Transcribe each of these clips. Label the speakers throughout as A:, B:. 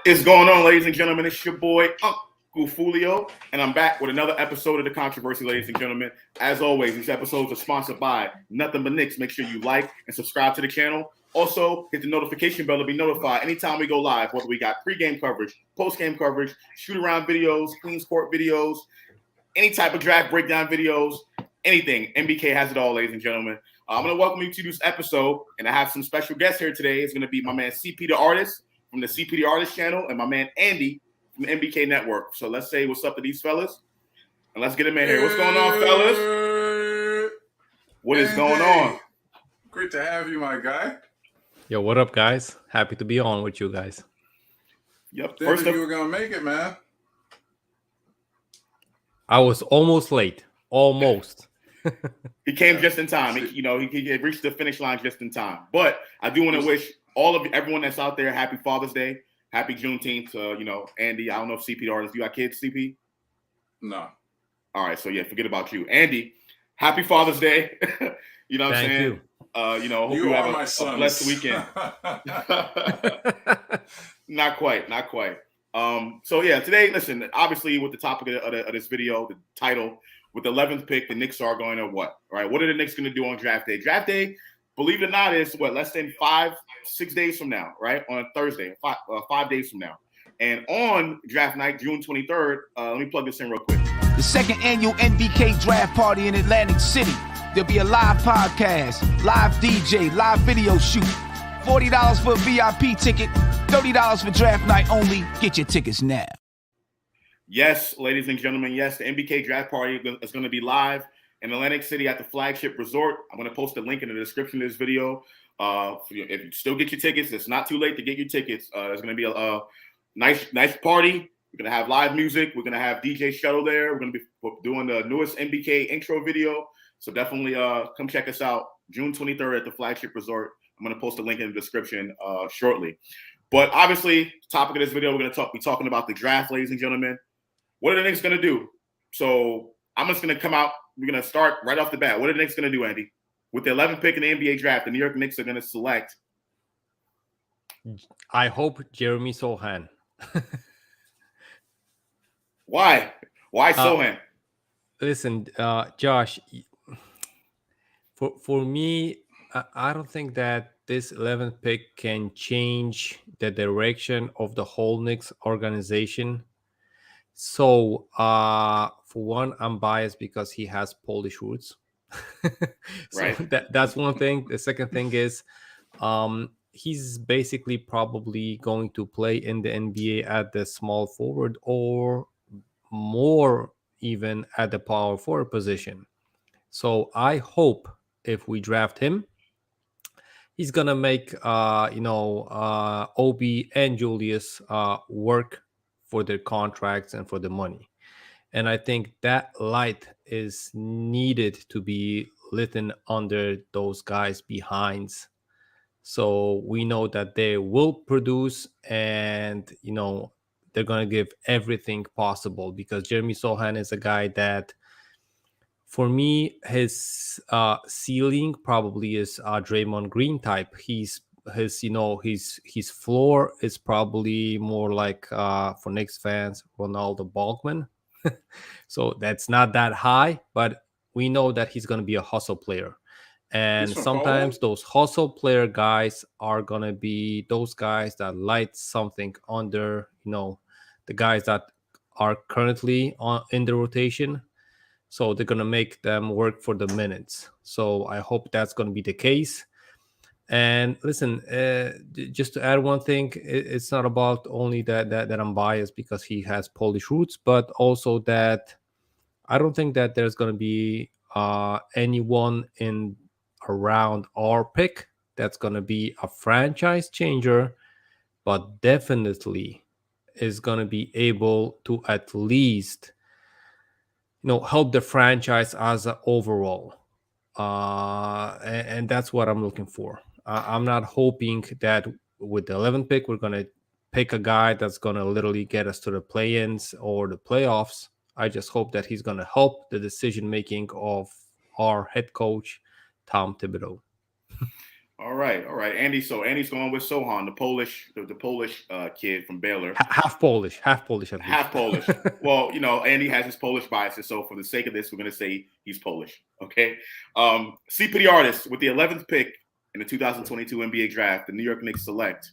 A: Is going on, ladies and gentlemen? It's your boy, UnclefOOlio, and I'm back with another episode of the Kontroversy, ladies and gentlemen. As always, these episodes are sponsored by Nothing But Knicks. Make sure you like and subscribe to the channel. Also, hit the notification bell to be notified anytime we go live, whether we got pregame coverage, postgame coverage, shoot-around videos, Queens Court videos, any type of draft breakdown videos, anything. NBK has it all, ladies and gentlemen. I'm going to welcome you to this episode, and I have some special guests here today. It's going to be my man CP the Artist from the CP the Artist channel, and my man Andy from the NBK Network. So let's say what's up to these fellas, and let's get them in here. What's going on, fellas? What is going on?
B: Great to have you, my guy.
C: Yo, what up, guys? Happy to be on with you guys.
A: Yep.
B: First you were gonna make it, man.
C: I was almost late. Almost.
A: He came just in time. He reached the finish line just in time. But I do want to wish everyone that's out there happy Father's Day, happy Juneteenth. Andy, I don't know if CP the Artist, you got kids, CP?
B: No.
A: All right, so yeah, forget about you. Andy, happy Father's Day. You know what I'm saying? Hope you have a blessed weekend. Not quite. So yeah, today, listen, obviously with the topic of this video, the title, with the 11th pick, the Knicks are going to what? Right? What are the Knicks going to do on draft day? Draft day, believe it or not, is less than 6 days from now, right? On a Thursday, 5 days from now. And on draft night, June 23rd, let me plug this in real quick.
D: The second annual NBK draft party in Atlantic City. There'll be a live podcast, live DJ, live video shoot. $40 for a VIP ticket, $30 for draft night only. Get your tickets now.
A: Yes, ladies and gentlemen, yes, the NBK draft party is going to be live in Atlantic City at the Flagship Resort. I'm going to post a link in the description of this video. If you still get your tickets, it's not too late to get your tickets. There's going to be a nice party. We're going to have live music. We're going to have DJ Shuttle there. We're going to be doing the newest NBK intro video. So definitely come check us out June 23rd at the Flagship Resort. I'm going to post a link in the description shortly. But obviously, the topic of this video, we're going to be talking about the draft, ladies and gentlemen. What are the Knicks going to do? So I'm just going to come out. We're going to start right off the bat. What are the Knicks going to do, Andy? With the 11th pick in the NBA draft, the New York Knicks are going to select.
C: I hope Jeremy Sohan.
A: Why? Why Sohan?
C: Listen, Josh, for me, I don't think that this 11th pick can change the direction of the whole Knicks organization. So, for one, I'm biased because he has Polish roots. So
A: right.
C: That's one thing. The second thing is he's basically probably going to play in the NBA at the small forward or more even at the power forward position. So I hope if we draft him, he's going to make, Obi and Julius work for their contracts and for the money. And I think that light is needed to be lit under those guys' behinds. So we know that they will produce and, they're going to give everything possible because Jeremy Sohan is a guy that, for me, his ceiling probably is Draymond Green type. His floor is probably more like, for Knicks fans, Ronaldo Ballman. So that's not that high, but we know that he's going to be a hustle player. And sometimes those hustle player guys are going to be those guys that light something under, the guys that are currently in the rotation. So they're going to make them work for the minutes. So I hope that's going to be the case. And listen, just to add one thing, it's not about only that I'm biased because he has Polish roots, but also that I don't think that there's going to be anyone in around our pick that's going to be a franchise changer, but definitely is going to be able to at least help the franchise as an overall. And that's what I'm looking for. I'm not hoping that with the 11th pick, we're going to pick a guy that's going to literally get us to the play-ins or the playoffs. I just hope that he's going to help the decision-making of our head coach, Tom Thibodeau.
A: All right. Andy. So Andy's going with Sohan, the Polish kid from Baylor.
C: Half Polish at least.
A: Half Polish. Well, Andy has his Polish biases, so for the sake of this, we're going to say he's Polish. Okay. CPD artist with the 11th pick in the 2022 NBA draft, the New York Knicks select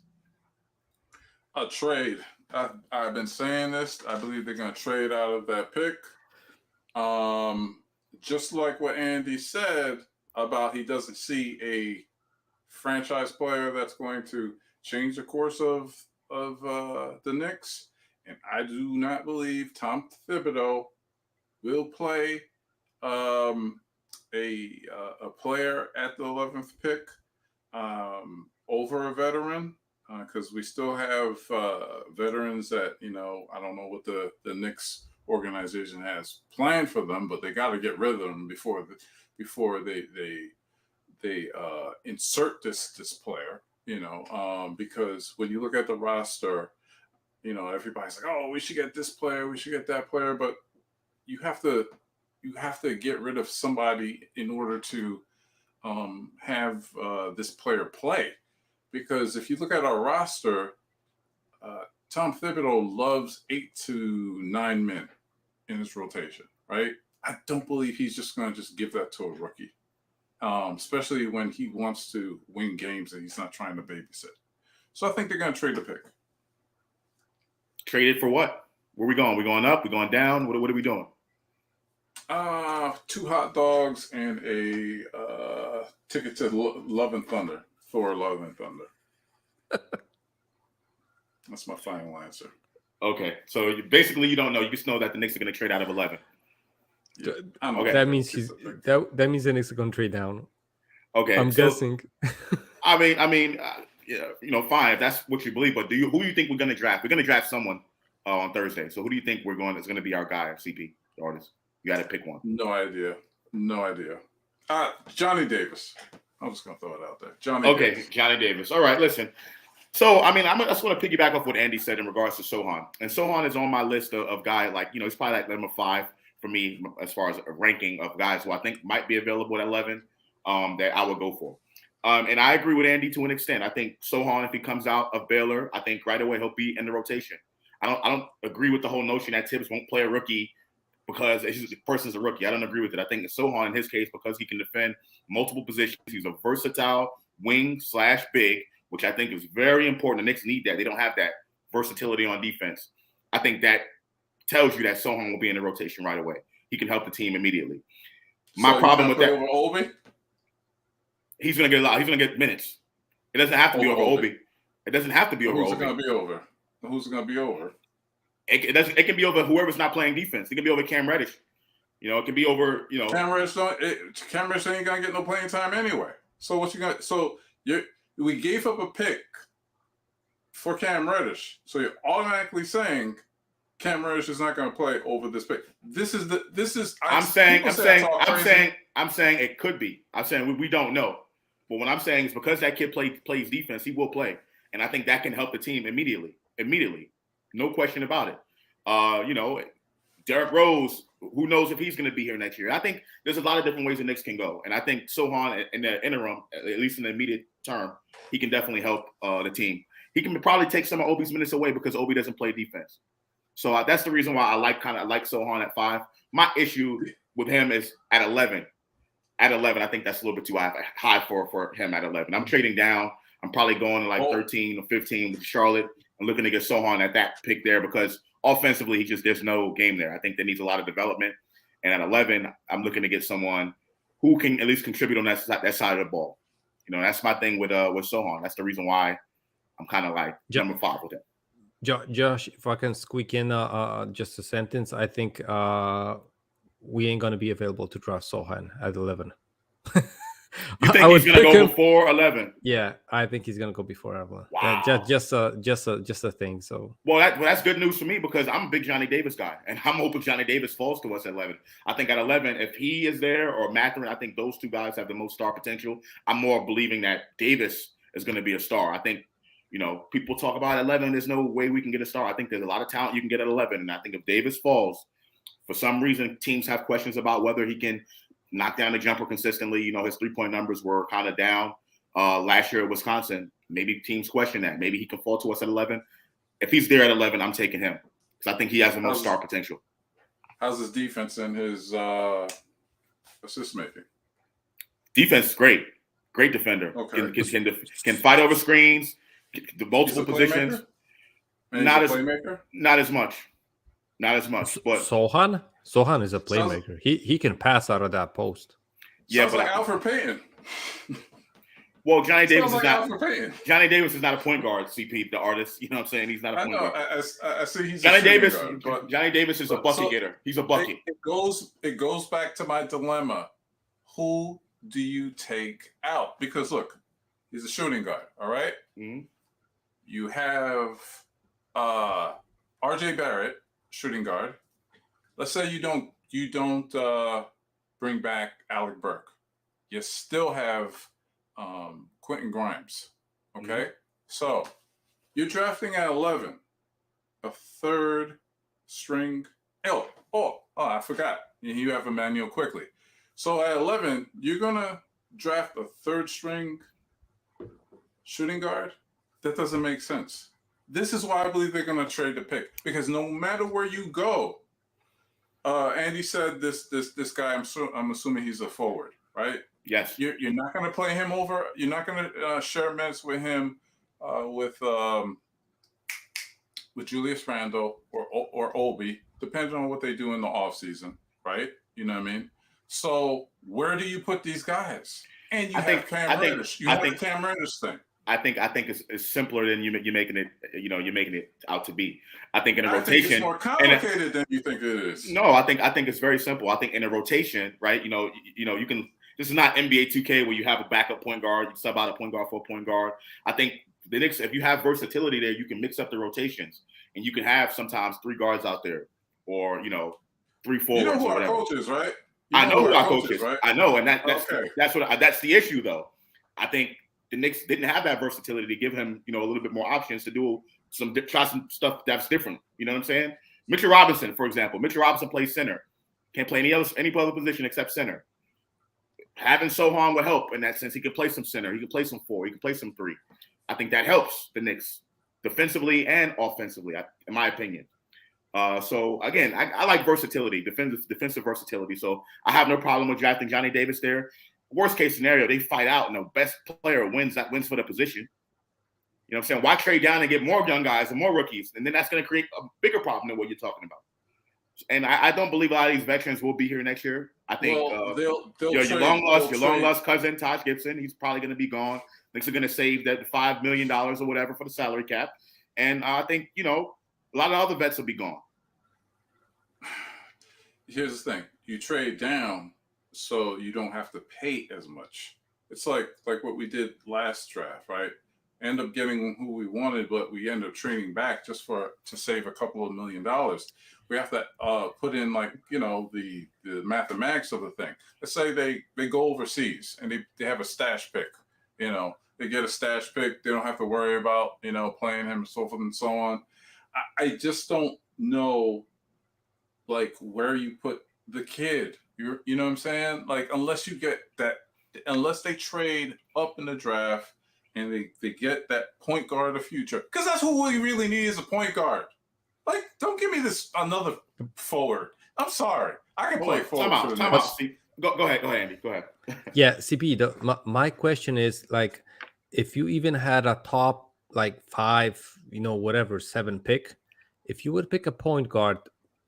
B: a trade. I've been saying this. I believe they're going to trade out of that pick. Just like what Andy said about he doesn't see a franchise player that's going to change the course of the Knicks, and I do not believe Tom Thibodeau will play a player at the 11th pick over a veteran, because we still have veterans that I don't know what the Knicks organization has planned for them, but they got to get rid of them before they insert this player, because when you look at the roster, everybody's like, oh, we should get this player, we should get that player, but you have to get rid of somebody in order to have this player play. Because if you look at our roster, Tom Thibodeau loves 8 to 9 men in his rotation, right? I don't believe he's just going to give that to a rookie. Especially when he wants to win games and he's not trying to babysit. So I think they're going to trade the pick.
A: Trade it for what? Where are we going? We going up? We going down? What are we doing?
B: 2 hot dogs and a ticket to Love and Thunder. For Love and Thunder. That's my final answer.
A: Okay, so basically you don't know. You just know that the Knicks are going to trade out of 11.
B: Yeah,
A: okay.
C: That means that means the Knicks are going to trade down.
A: Okay,
C: I'm guessing.
A: I mean, yeah, fine if that's what you believe. But who do you think we're going to draft? We're going to draft someone on Thursday. So who do you think is going to be our guy, CP, the artist? You got to pick one.
B: No idea. Johnny Davis. I'm just going to throw it out there. Johnny
A: Davis. All right, listen. So, I just want to piggyback off what Andy said in regards to Sohan. And Sohan is on my list of guys, he's probably like number 5 for me as far as a ranking of guys who I think might be available at 11 that I would go for. And I agree with Andy to an extent. I think Sohan, if he comes out of Baylor, I think right away he'll be in the rotation. I don't agree with the whole notion that Tibbs won't play a rookie because the person's a rookie. I don't agree with it. I think Sohan, in his case, because he can defend multiple positions, he's a versatile wing/big, which I think is very important. The Knicks need that. They don't have that versatility on defense. I think that tells you that Sohan will be in the rotation right away. He can help the team immediately. My problem with that,
B: over Obi?
A: He's going to get a lot. He's going to get minutes. It doesn't have to be over Obi. It doesn't have to be over Obi.
B: Who's it going to be over? Who's it going to be over?
A: It can be over whoever's not playing defense. It can be over Cam Reddish. It can be over,
B: Cam Reddish ain't gonna get no playing time anyway. So what you got? So we gave up a pick for Cam Reddish. So you're automatically saying Cam Reddish is not gonna play over this pick. I'm saying it could be. I'm saying we don't know. But what I'm saying is because that kid plays defense, he will play. And I think that can help the team immediately. No question about it. Derrick Rose, who knows if he's going to be here next year. I think there's a lot of different ways the Knicks can go. And I think Sohan, in the interim, at least in the immediate term, he can definitely help the team. He can probably take some of Obi's minutes away because Obi doesn't play defense. So that's the reason why I like Sohan at 5. My issue with him is at 11. At 11, I think that's a little bit too high for him at 11. I'm trading down. I'm probably going to 13 or 15 with Charlotte. I'm looking to get Sohan at that pick there because offensively, there's no game there. I think that needs a lot of development. And at 11, I'm looking to get someone who can at least contribute on that side of the ball. That's my thing with Sohan. That's the reason why I'm kind of like number 5 with him.
C: Josh, if I can squeak in just a sentence, I think we ain't going to be available to draft Sohan at 11.
A: You think he's going to go before 11?
C: Yeah, I think he's going to go before 11.
A: Wow.
C: Just a thing. So
A: that's good news for me because I'm a big Johnny Davis guy, and I'm hoping Johnny Davis falls to us at 11. I think at 11, if he is there or Mathurin, I think those two guys have the most star potential. I'm more believing that Davis is going to be a star. I think, people talk about 11. There's no way we can get a star. I think there's a lot of talent you can get at 11, and I think if Davis falls, for some reason, teams have questions about whether he can knock down the jumper consistently. His 3-point numbers were kind of down last year at Wisconsin. Maybe teams question that. Maybe he can fall to us at 11. If he's there at 11, I'm taking him because I think he has the most star potential.
B: How's his defense and his assist making?
A: Defense is great. Great defender.
B: Okay.
A: Can fight over screens, the multiple positions. Not as much. Not as much. But
C: Sohan is a playmaker. He can pass out of that post.
B: Sounds like Alfred Payton.
A: Well, Johnny Davis is not a point guard, CP, the artist. You know what I'm saying? He's not a point guard.
B: I see he's
A: Johnny Davis.
B: Guard, but,
A: Johnny Davis is a bucket getter. He's a bucket.
B: It goes back to my dilemma. Who do you take out? Because look, he's a shooting guard, all right?
A: Mm-hmm.
B: You have RJ Barrett, shooting guard. Let's say you don't bring back Alec Burke. You still have Quentin Grimes. Okay? Mm-hmm. So you're drafting at 11, a third string. I forgot. You have Immanuel Quickley. So at 11, you're going to draft a third string shooting guard? That doesn't make sense. This is why I believe they're going to trade the pick. Because no matter where you go, Andy said this guy, I'm assuming he's a forward, right?
A: Yes.
B: You're not going to play him over. You're not going to share minutes with him with Julius Randle or Obi, depending on what they do in the offseason, right? You know what I mean? So where do you put these guys? And you have Cam Reddish. You have the Cam Reddish thing.
A: I think it's simpler than you're making it. You're making it out to be. I think in a rotation,
B: it's more complicated than you think it is.
A: No, I think it's very simple. I think in a rotation, right? You can. This is not NBA 2K where you have a backup point guard, you sub out a point guard for a point guard. I think the Knicks, if you have versatility there, you can mix up the rotations, and you can have sometimes 3 guards out there, or 3 forwards.
B: You know who
A: or
B: our
A: whatever.
B: coach is, right?
A: I know who our coach is. Right? I know, and that's the issue, though. I think the Knicks didn't have that versatility to give him, a little bit more options to do try some stuff that's different. You know what I'm saying? Mitchell Robinson, for example. Mitchell Robinson plays center. Can't play any other position except center. Having Sohan would help in that sense. He can play some center. He can play some 4. He can play some 3. I think that helps the Knicks defensively and offensively, in my opinion. So, again, I like versatility, defensive versatility. So I have no problem with drafting Johnny Davis there. Worst case scenario, they fight out and the best player wins for the position. You know what I'm saying? Why trade down and get more young guys and more rookies? And then that's going to create a bigger problem than what you're talking about. And I don't believe a lot of these veterans will be here next year. I think your long lost cousin, Taj Gibson, he's probably going to be gone. Knicks are going to save that $5 million or whatever for the salary cap. And I think, a lot of other vets will be gone.
B: Here's the thing. You trade down so you don't have to pay as much. It's like what we did last draft, right? End up getting who we wanted, but we end up trading back just to save a couple of $1 million. We have to put in the mathematics of the thing. Let's say they go overseas and they have a stash pick. They get a stash pick. They don't have to worry about playing him and so forth and so on. I just don't know where you put the kid. You know what I'm saying? Unless you get that, unless they trade up in the draft and they get that point guard of the future, because that's who we really need is a point guard. Don't give me this another forward. I'm sorry, I can play forward.
A: Time out. Go ahead, Andy. Go ahead.
C: Yeah, CP. My question is if you even had a top 5, 7 pick, if you would pick a point guard,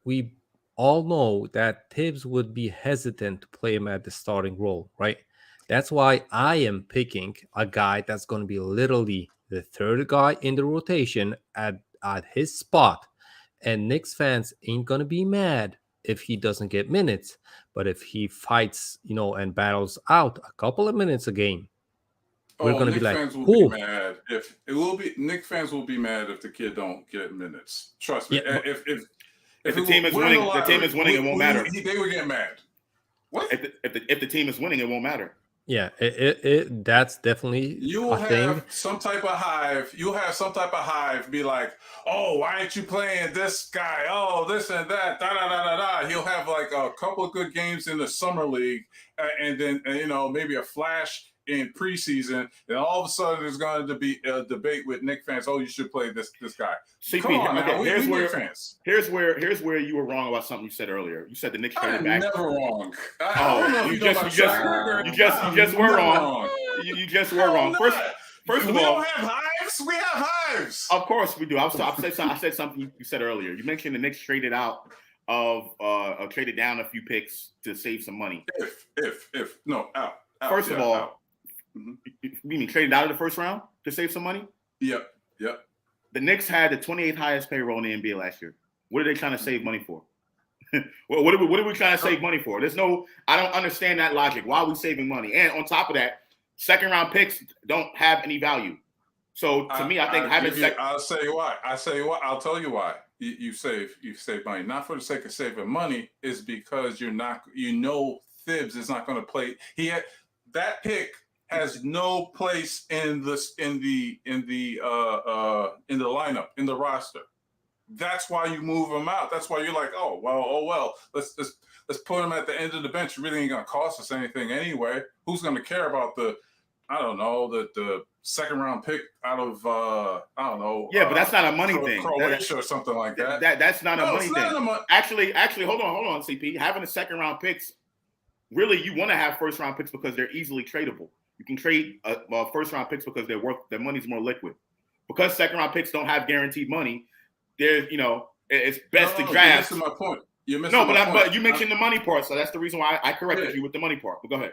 C: we all know that Tibbs would be hesitant to play him at the starting role, right? That's why I am picking a guy that's going to be literally the third guy in the rotation at his spot. And Knicks fans ain't going to be mad if he doesn't get minutes. But if he fights, and battles out a couple of minutes a game, we're going to be like,
B: who? Knicks fans will be mad if the kid don't get minutes. Trust me.
A: Yeah. If the team is winning, it won't matter.
B: They would get mad. What?
A: If the team is winning, it won't matter.
C: Yeah, that's definitely
B: you will have some type of hive. You'll have some type of hive be like, oh, why aren't you playing this guy? Oh, this and that. Da da da da da. He'll have a couple of good games in the summer league, and then maybe a flash in preseason, and all of a sudden there's going to be a debate with Knicks fans. Oh, you should play this guy.
A: CP,
B: Come on,
A: okay,
B: now.
A: here's
B: we
A: where
B: Knicks fans.
A: here's where you were wrong about something you said earlier. You said the Knicks traded back.
B: I'm never wrong.
A: You just were wrong. You just were wrong. First of all,
B: we don't have hives. We have hives.
A: Of course we do. I said something you said earlier. You mentioned the Knicks traded down a few picks to save some money.
B: Out.
A: First of all, you mean traded out of the first round to save some money?
B: Yep.
A: The Knicks had the 28th highest payroll in the NBA last year. What are they trying to save money for? What are we trying to save money for? I don't understand that logic. Why are we saving money? And on top of that, second round picks don't have any value. So to me, I think
B: I'll tell you why. I'll tell you why. You save money, not for the sake of saving money, is because Thibs is not going to play. That pick has no place in the lineup, in the roster. That's why you move him out. That's why you're like, oh well, let's put him at the end of the bench. It really ain't gonna cost us anything anyway. Who's gonna care about the second round pick out of
A: Yeah, but that's not a money thing.
B: Croatia or something like that.
A: That's not a money thing. Actually, hold on, CP. Having a second round picks, really, you want to have first round picks because they're easily tradable. You can trade first round picks because their money's more liquid. Because second round picks don't have guaranteed money, it's best to draft.
B: You're missing my point.
A: But you mentioned the money part, so that's the reason why I corrected you with the money part. But go ahead.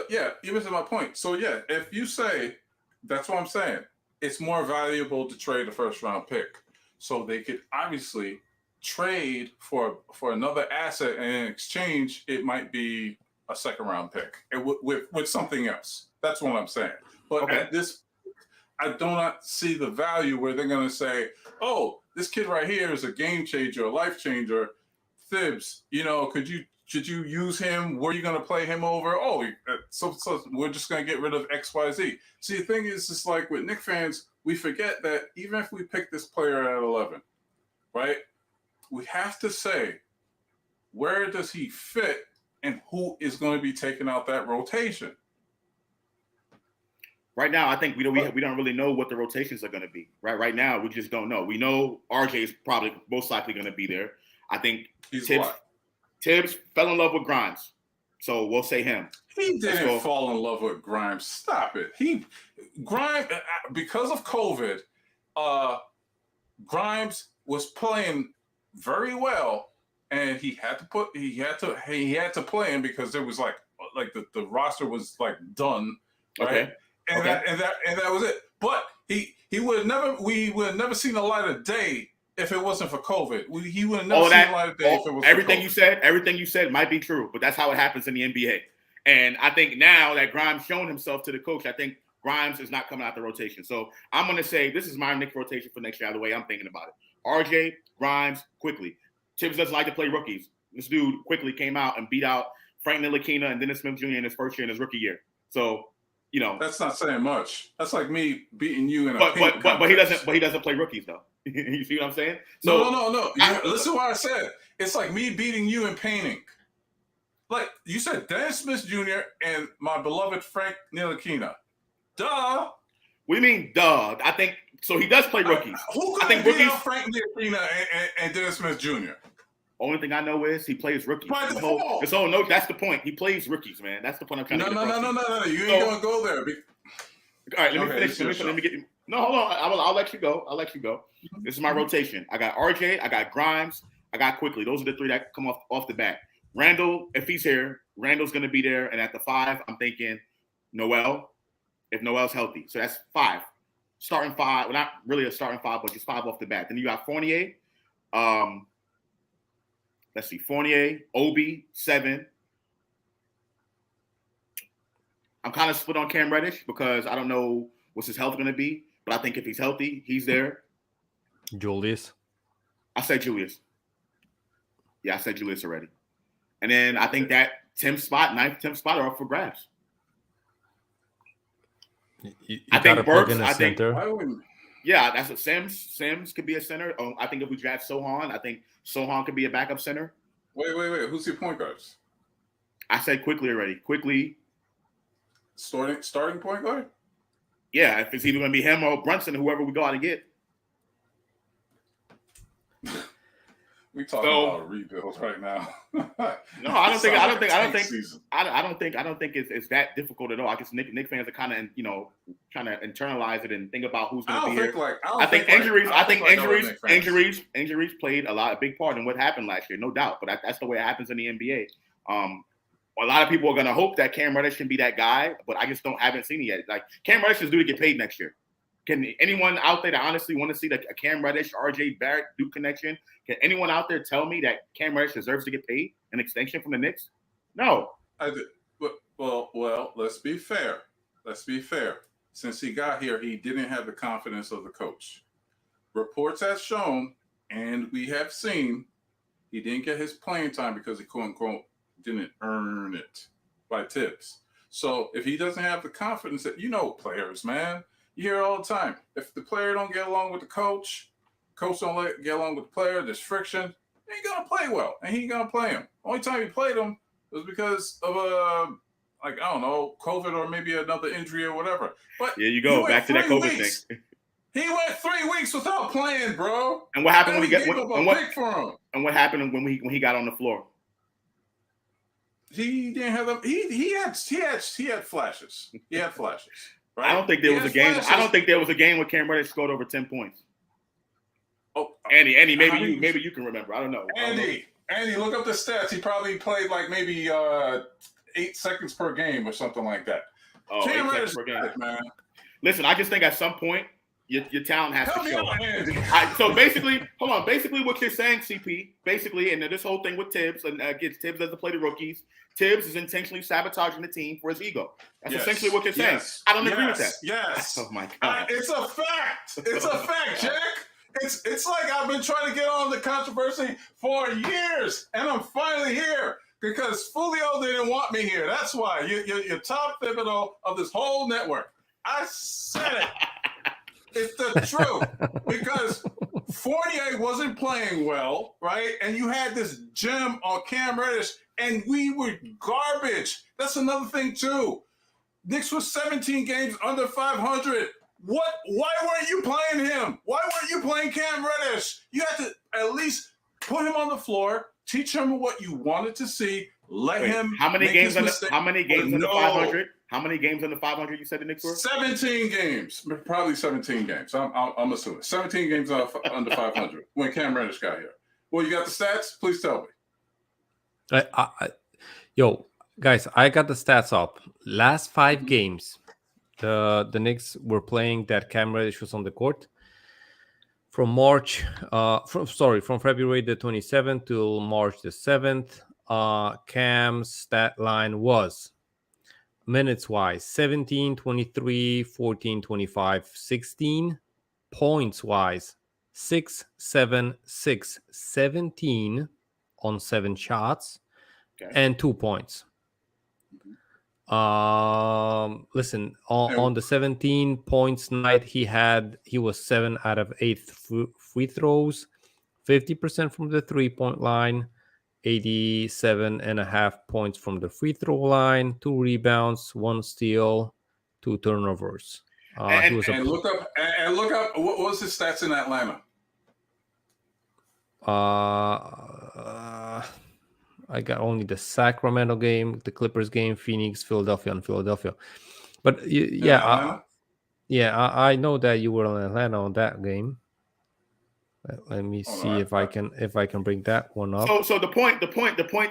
B: Yeah, you're missing my point. So yeah, if you say, that's what I'm saying, it's more valuable to trade a first round pick, so they could obviously trade for another asset, and in exchange, it might be a second round pick with something else. That's what I'm saying. But at this, I do not see the value where they're going to say, oh, this kid right here is a game changer, a life changer. Thibs, could you use him? Where are you going to play him over? Oh, so we're just going to get rid of XYZ. See, the thing is, it's like with Knicks fans, we forget that even if we pick this player at 11, right, we have to say, where does he fit and who is going to be taking out that rotation?
A: Right now, I think we don't really know what the rotations are going to be. Right now, we just don't know. We know RJ is probably most likely going to be there. I think Tibbs fell in love with Grimes, so we'll say him.
B: He didn't fall in love with Grimes. Stop it. Grimes, because of COVID, Grimes was playing very well, and he had to play him because there was like the roster was like done, right?
A: Okay.
B: And that was it. But we would have never seen the light of day if it wasn't for COVID. He would have never seen the light of day if it was
A: everything you said might be true, but that's how it happens in the NBA. And I think now that Grimes shown himself to the coach, I think Grimes is not coming out the rotation. So I'm going to say this is my Knicks rotation for next year, the way I'm thinking about it. RJ, Grimes, Quickley. Tibbs doesn't like to play rookies. This dude Quickley came out and beat out Frank Ntilikina and Dennis Smith Jr. in his first year in his rookie year. So,
B: that's not saying much. That's like me beating you in a
A: but he doesn't play rookies though. You see what I'm saying?
B: So no. Listen to what I said. It's like me beating you in painting. Like you said, Dennis Smith Jr. and my beloved Frank Ntilikina. Duh.
A: What do you mean, duh? I think so. He does play rookies.
B: Who could beat out Frank Ntilikina and Dennis Smith Jr.?
A: Only thing I know is he plays rookies.
B: By default.
A: That's the point. He plays rookies, man. That's the point I'm trying to get across.
B: No. You ain't gonna go there.
A: All right, let me finish. Let me get. No, hold on. I'll let you go. This is my rotation. I got RJ. I got Grimes. I got Quickley. Those are the three that come off the bat. Randall, if he's here, Randall's going to be there. And at the 5, I'm thinking Noel, if Noel's healthy. So that's 5. Starting 5. Well, not really a starting 5, but just 5 off the bat. Then you got Fournier. Let's see. Fournier, Obi, 7. I'm kind of split on Cam Reddish because I don't know what's his health going to be. But I think if he's healthy, he's there.
C: Julius.
A: I said Julius. Yeah, I said Julius already. And then I think that 9th, 10th spot are up for grabs.
C: I think Burks.
A: Yeah, that's what Sims could be a center. Oh, I think if we draft Sohan, I think Sohan could be a backup center.
B: Wait. Who's your point guards?
A: I said Quickley already. Quickley.
B: Starting point guard?
A: Yeah, if it's either going to be him or Brunson, whoever we go out and get.
B: We talking about a rebuild right now.
A: No, I don't think it's that difficult at all. I guess Knick fans are kind of trying to internalize it and think about who's going to be here. I think injuries played a big part in what happened last year, no doubt. But that's the way it happens in the NBA. A lot of people are going to hope that Cam Reddish can be that guy, but I just haven't seen it yet. Like Cam Reddish is due to get paid next year. Can anyone out there that honestly want to see a Cam Reddish, RJ Barrett, Duke connection? Can anyone out there tell me that Cam Reddish deserves to get paid an extension from the Knicks? No.
B: Well, let's be fair. Since he got here, he didn't have the confidence of the coach. Reports have shown, and we have seen, he didn't get his playing time because he quote-unquote didn't earn it by Tibbs. So if he doesn't have the confidence that players, man. You hear it all the time. If the player don't get along with the coach don't get along with the player, there's friction, he ain't going to play well, and he ain't going to play him. Only time he played him was because of COVID or maybe another injury or whatever. But
A: here you go, back to that COVID thing.
B: He went 3 weeks without playing, bro.
A: And what happened when he what happened when he got on the floor?
B: He didn't have them. He had flashes. He had flashes. Right?
A: I don't think there was a game. I don't think there was a game where Cam Reddish scored over 10 points.
B: Oh,
A: Andy, maybe you can remember. I don't know.
B: Andy, look up the stats. He probably played like maybe 8 seconds per game or something like that.
A: Oh, Cam Reddish per game, man. Listen, I just think at some point your talent has to show. So basically, hold on. Basically, what you're saying, CP, and this whole thing with Tibbs and gets Tibbs doesn't play the rookies. Tibbs is intentionally sabotaging the team for his ego. That's essentially what you're saying.
B: Yes,
A: I don't agree with that.
B: Yes.
A: Oh my God.
B: It's a fact. It's a fact, Jack. It's like I've been trying to get on the controversy for years, and I'm finally here because Foolio didn't want me here. That's why you're top pivotal of this whole network. I said it. It's the truth because Fournier wasn't playing well, right? And you had this gem on Cam Reddish, and we were garbage. That's another thing too. Knicks was 17 games under 500. Why weren't you playing him? Why weren't you playing Cam Reddish? You had to at least put him on the floor, teach him what you wanted to see, let him.
A: How many games under 500? How many games under 500 you said the Knicks were?
B: 17 games. Probably 17 games. I'm assuming. 17 games under 500 when Cam Reddish got here. Well, you got the stats? Please tell me.
C: Yo, guys, I got the stats up. Last 5 games, the Knicks were playing that Cam Reddish was on the court. From February the 27th till March the 7th, Cam's stat line was minutes-wise 17, 23, 14, 25, 16. Points-wise 6, 7, 6, 17 on 7 shots and 2 points. Listen, on the 17 points night he was 7 out of 8 free throws, 50% from the 3-point line, 87.5 points from the free throw line, 2 rebounds, 1 steal, 2 turnovers.
B: Look up what was his stats in Atlanta?
C: I got only the Sacramento game, the Clippers game, Phoenix, Philadelphia, and Philadelphia. But I know that you were in Atlanta on that game. Let me see if I can bring that one up.
A: So the point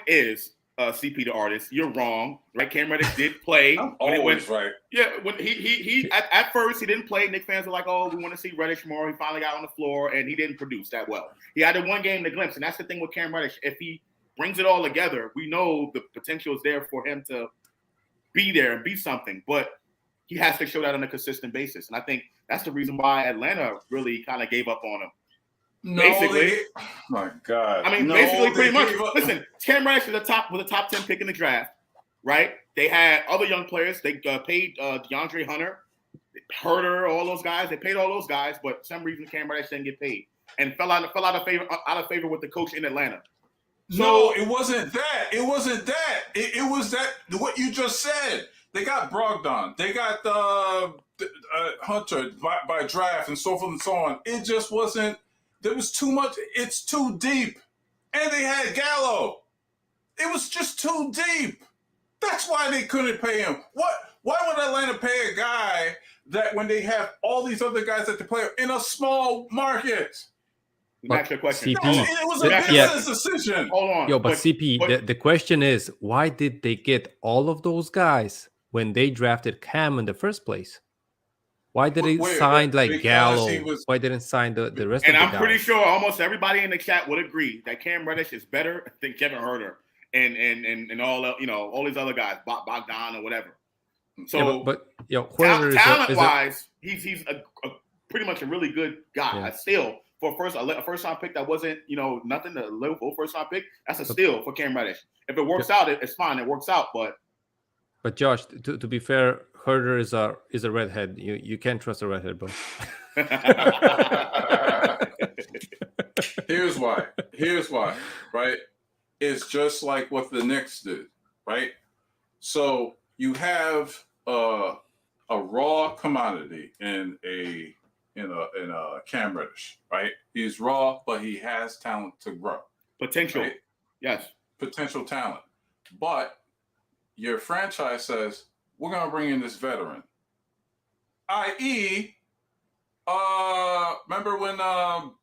A: is, CP the artist, you're wrong. Right? Cam Reddish did play.
B: I'm always right.
A: Yeah, when he at first he didn't play. Knicks fans were like, "Oh, we want to see Reddish more." He finally got on the floor and he didn't produce that well. He had a 1 game to glimpse, and that's the thing with Cam Reddish. If he brings it all together, we know the potential is there for him to be there and be something, but he has to show that on a consistent basis. And I think that's the reason why Atlanta really kind of gave up on him. Basically,
B: oh my God.
A: I mean, pretty much. Listen, Cam Reddish was a top 10 pick in the draft, right? They had other young players. They paid DeAndre Hunter, Herter, all those guys. They paid all those guys, but for some reason Cam Reddish didn't get paid and fell out of favor with the coach in Atlanta.
B: No, it wasn't that. It wasn't that. It was that what you just said. They got Brogdon. They got Hunter by draft and so forth and so on. It just wasn't. There was too much. It's too deep. And they had Gallo. It was just too deep. That's why they couldn't pay him. Why would Atlanta pay a guy that when they have all these other guys that they play in a small market?
A: That's your question.
C: CP,
B: It was a business decision.
A: Hold on.
C: but CP, the question is, why did they get all of those guys when they drafted Cam in the first place? Why did they sign like Gallo? Why didn't sign the rest of the guys?
A: And I'm pretty sure almost everybody in the chat would agree that Cam Reddish is better than Kevin Huerter and all all these other guys, Bogdan or whatever. So,
C: talent-wise,
A: he's a pretty much a really good guy.
C: Yeah.
A: Still, for a first round pick that wasn't nothing to live for first round pick. That's a steal for Cam Reddish. If it works out, it's fine. It works out,
C: But Josh, to be fair, Herder is a redhead. You can't trust a redhead, bro.
B: Here's why. Right? It's just like what the Knicks did, right? So you have a raw commodity in a Cam Reddish, right? He's raw, but he has talent to grow.
A: potential.
B: Right?
A: Yes,
B: Potential talent. But your franchise says, we're going to bring in this veteran. I.e., remember when the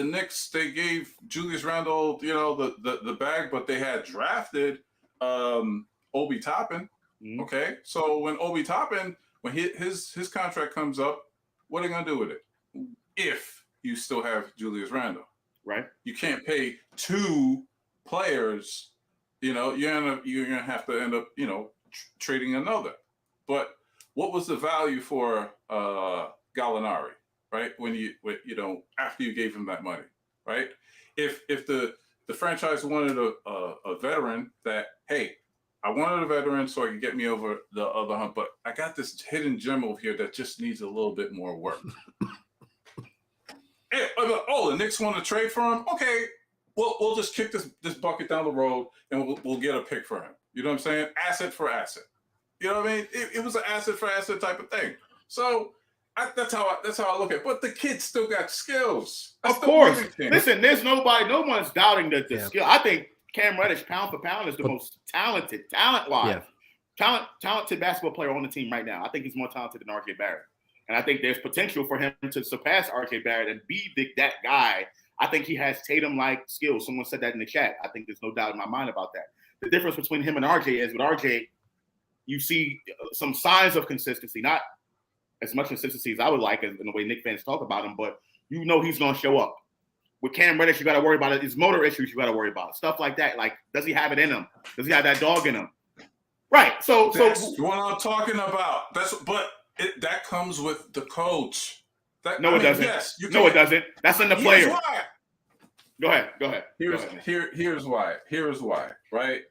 B: Knicks, they gave Julius Randle, the bag, but they had drafted Obi Toppin.
A: Mm-hmm.
B: Okay, so when Obi Toppin, when his contract comes up, what are they going to do with it? If you still have Julius Randle,
A: right?
B: You can't pay two players. You're gonna have to end up, trading another. But what was the value for Gallinari, right? After you gave him that money, right? If the franchise wanted a veteran that, hey, I wanted a veteran so I could get me over the other hump, but I got this hidden gem over here that just needs a little bit more work. The Knicks want to trade for him? Okay, we'll just kick this bucket down the road and we'll get a pick for him. You know what I'm saying? Asset for asset. You know what I mean? It was an asset for asset type of thing. So that's how I look at it. But the kid still got skills.
A: Of course. Listen, no one's doubting the skill. I think Cam Reddish, pound for pound, is the most talented, talent-wise, talented basketball player on the team right now. I think he's more talented than RJ Barrett. And I think there's potential for him to surpass RJ Barrett and be that guy. I think he has Tatum-like skills. Someone said that in the chat. I think there's no doubt in my mind about that. The difference between him and RJ is with RJ, you see some signs of consistency, not as much consistency as I would like in the way Knicks fans talk about him, but he's going to show up. With Cam Reddish, you got to worry about it. His motor issues, you got to worry about. Stuff like that. Like, does he have it in him? Does he have that dog in him? Right. So
B: that's what I'm talking about. That comes with the coach.
A: It doesn't.
B: Yes,
A: it doesn't. That's in the player.
B: Here's why.
A: Go ahead.
B: Here's why. Right?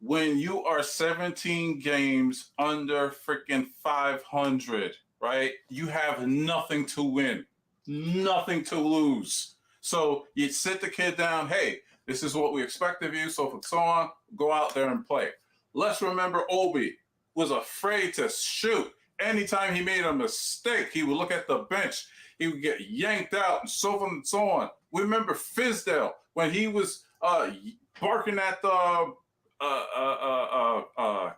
B: When you are 17 games under freaking 500, right? You have nothing to win, nothing to lose. So you sit the kid down. Hey, this is what we expect of you. So on, go out there and play. Let's remember Obi was afraid to shoot. Anytime he made a mistake, he would look at the bench. He would get yanked out and so on and so on. We remember Fizdale when he was barking at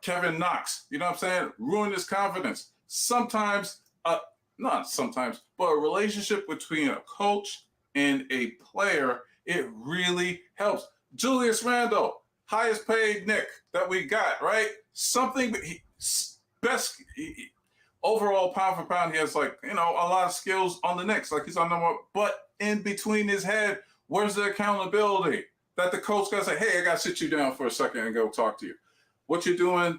B: Kevin Knox. You know what I'm saying? Ruined his confidence. Not sometimes, but a relationship between a coach and a player, it really helps. Julius Randle, highest paid Knick that we got, right? Overall, pound for pound, he has a lot of skills on the Knicks. Like he's on number one. But in between his head, where's the accountability that the coach got to say, hey, I got to sit you down for a second and go talk to you. What you're doing,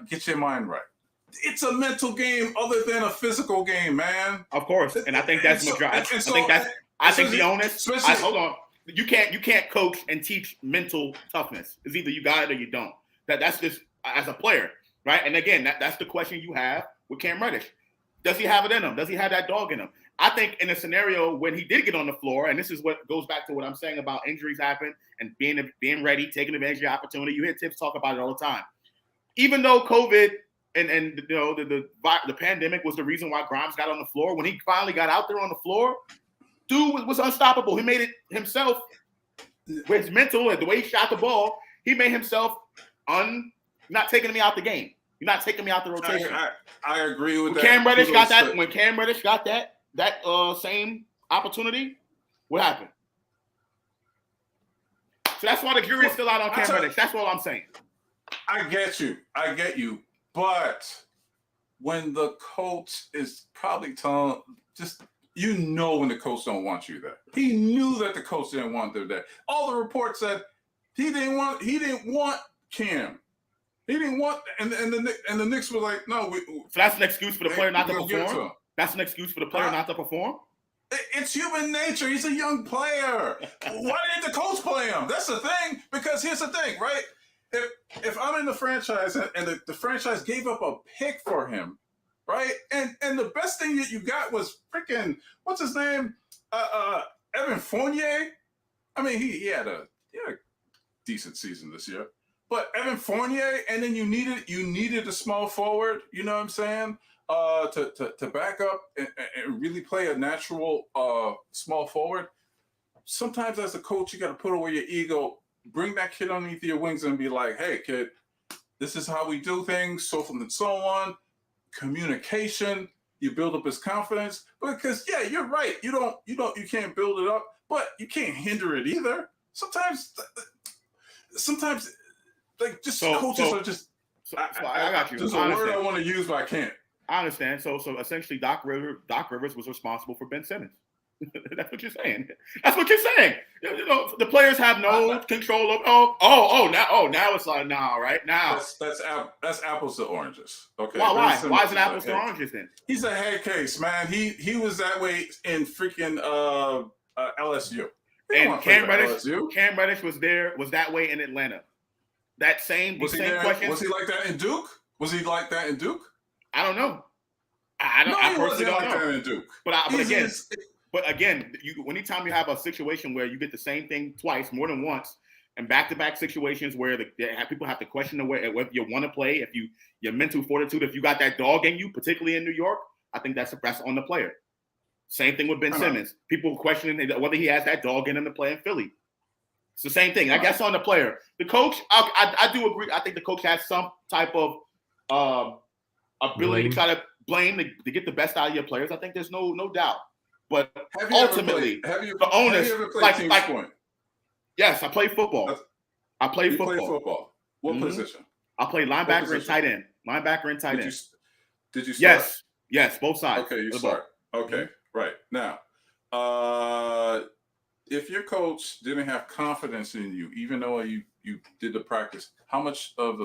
B: get your mind right. It's a mental game other than a physical game, man.
A: Of course. And I think that's I think the onus. Hold on. You can't coach and teach mental toughness. It's either you got it or you don't. That's just as a player, right? And again, that's the question you have with Cam Reddish. Does he have it in him? Does he have that dog in him? I think in a scenario when he did get on the floor, and this is what goes back to what I'm saying about injuries happen and being ready, taking advantage of the opportunity. You hear Tips talk about it all the time. Even though COVID and the pandemic was the reason why Grimes got on the floor, when he finally got out there on the floor, dude was unstoppable. He made it himself with his mental and the way he shot the ball. He made himself not taking me out the game. You're not taking me out the rotation.
B: I agree with that.
A: Cam Reddish got that. When Cam Reddish got that same opportunity, what happened? So that's why the jury is still out on Cam Reddish. That's all I'm saying.
B: I get you. But when the coach is probably telling, when the coach don't want you there. He knew that the coach didn't want them there. All the reports said he didn't want Cam. He didn't want, and the Knicks were like, no.
A: So that's an excuse for the player not to perform? That's an excuse for the player not to perform?
B: It's human nature. He's a young player. Why didn't the coach play him? That's the thing. Because here's the thing, right? If I'm in the franchise and the franchise gave up a pick for him, right? And the best thing that you got was freaking, what's his name? Evan Fournier. I mean, he had a decent season this year. But Evan Fournier, and then you needed a small forward, you know what I'm saying? To back up and really play a natural small forward. Sometimes as a coach, you got to put away your ego, bring that kid underneath your wings and be like, hey, kid, this is how we do things, so forth and so on. Communication, you build up his confidence. Because, yeah, you're right. You can't build it up, but you can't hinder it either. Sometimes like coaches are just.
A: I got you.
B: There's a word I want to use, but I can't.
A: I understand. So essentially, Doc Rivers was responsible for Ben Simmons. That's what you're saying. That's what you're saying. You know, the players have no control of. Now it's like right now.
B: That's apples to oranges. Okay.
A: Why is it apples to oranges then?
B: He's a head case, man. He was that way in freaking LSU.
A: And Cam Reddish was that way in Atlanta. Question.
B: Was he like that in Duke? I don't know.
A: I personally don't know.
B: That in Duke.
A: But again, anytime you have a situation where you get the same thing twice, more than once, and back-to-back situations where people have to question the way whether you want to play, if your mental fortitude, if you got that dog in you, particularly in New York, I think that's on the player. Same thing with Ben Simmons. People questioning whether he has that dog in him to play in Philly. It's the same thing. I guess on the player. The coach, I do agree. I think the coach has some type of ability to try to blame to get the best out of your players. I think there's no doubt. But ultimately, the owners like. Yes, I play football. I play football.
B: What position?
A: I play linebacker and tight end. Linebacker and tight end.
B: Did you start?
A: Yes, both sides.
B: Okay, you start. Okay, right. Now, if your coach didn't have confidence in you, even though you did the practice, how much of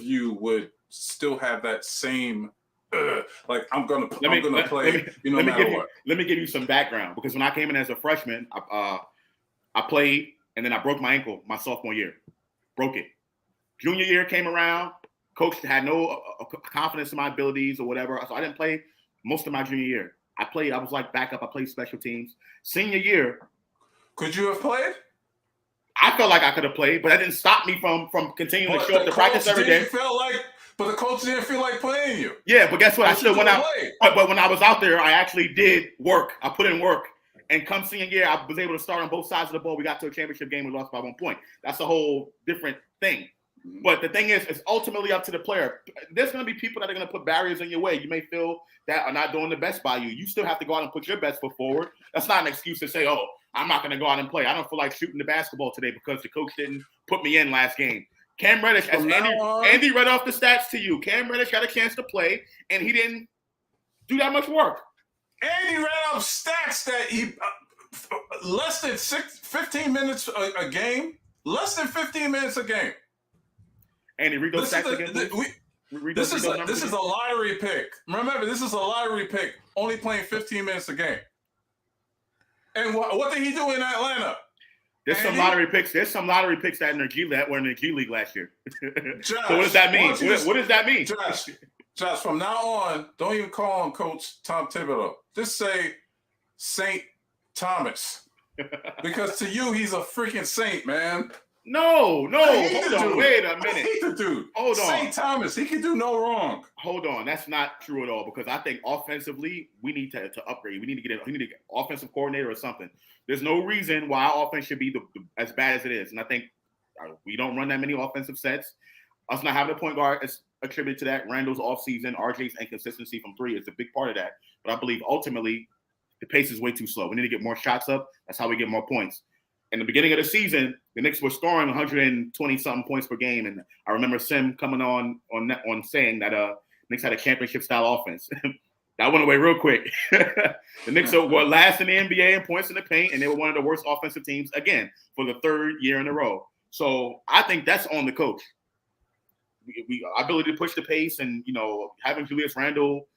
B: you would still have that same like I'm gonna play? No matter what.
A: Let me give you some background, because when I came in as a freshman, I played and then I broke my ankle my sophomore year. Broke it. Junior year came around. Coach had no confidence in my abilities or whatever, so I didn't play most of my junior year. I was like backup. I played special teams. Senior year.
B: Could you have played?
A: I felt like I could have played, but that didn't stop me from continuing to show up to practice every day.
B: But the coach didn't feel like playing you.
A: Yeah, but guess what? I still went out. But when I was out there, I actually did work. I put in work. And come senior year, I was able to start on both sides of the ball. We got to a championship game. We lost by 1 point. That's a whole different thing. But the thing is, it's ultimately up to the player. There's going to be people that are going to put barriers in your way. You may feel that are not doing the best by you. You still have to go out and put your best foot forward. That's not an excuse to say, oh, I'm not going to go out and play. I don't feel like shooting the basketball today because the coach didn't put me in last game. Cam Reddish, as Andy read off the stats to you, Cam Reddish got a chance to play, and he didn't do that much work.
B: Andy read off stats that he less than 15 minutes a game. Less than 15 minutes a game.
A: Andy, read those stats again.
B: This is a lottery pick. Remember, this is a lottery pick. Only playing 15 minutes a game. And what did he do in Atlanta?
A: There's some lottery picks. There's some lottery picks that were in the G League last year. Josh, so what does that mean? What does that mean?
B: Josh, Josh, from now on, don't even call him Coach Tom Thibodeau. Just say Saint Thomas. Because to you, he's a freaking saint, man.
A: No, hold on, wait a minute.
B: I hate the dude.
A: Hold on.
B: Saint Thomas, he can do no wrong.
A: Hold on, that's not true at all, because I think offensively, we need to upgrade. We need to get an offensive coordinator or something. There's no reason why our offense should be as bad as it is. And I think we don't run that many offensive sets. Us not having a point guard is attributed to that. Randall's offseason, RJ's inconsistency from three is a big part of that. But I believe ultimately the pace is way too slow. We need to get more shots up. That's how we get more points. In the beginning of the season, the Knicks were scoring 120-something points per game. And I remember Sim coming on saying that Knicks had a championship-style offense. That went away real quick. The Knicks were last in the NBA in points in the paint, and they were one of the worst offensive teams, again, for the third year in a row. So I think that's on the coach. Our ability to push the pace and, having Julius Randle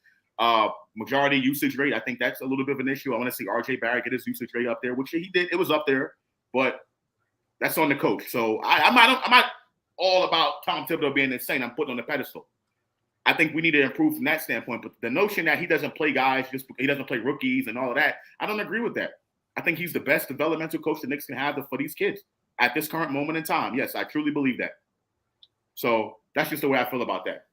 A: majority usage rate, I think that's a little bit of an issue. I want to see RJ Barrett get his usage rate up there, which he did. It was up there, but that's on the coach. So I'm not all about Tom Thibodeau being insane. I'm putting on the pedestal. I think we need to improve from that standpoint. But the notion that he doesn't play guys, he doesn't play rookies and all of that, I don't agree with that. I think he's the best developmental coach the Knicks can have for these kids at this current moment in time. Yes, I truly believe that. So that's just the way I feel about that.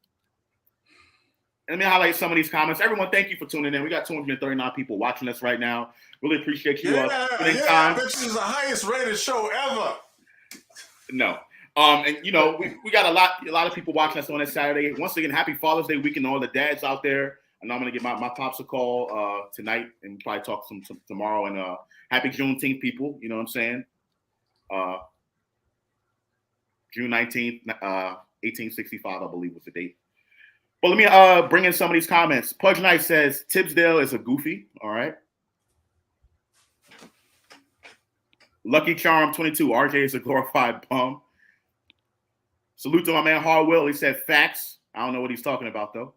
A: Let me highlight some of these comments. Everyone, thank you for tuning in. We got 239 people watching us right now. Really appreciate you.
B: Time. I bet this is the highest rated show ever.
A: No. And we got a lot of people watching us on this Saturday. Once again, happy Father's Day weekend to all the dads out there. And I'm gonna give my pops a call tonight and probably talk some tomorrow. And happy Juneteenth, people. You know what I'm saying? June 19th, 1865, I believe was the date. But let me bring in some of these comments. Pudge Knight says Tibbsdale is a goofy. All right. Lucky Charm 22. RJ is a glorified bum. Salute to my man Harwell. He said facts. I don't know what he's talking about though.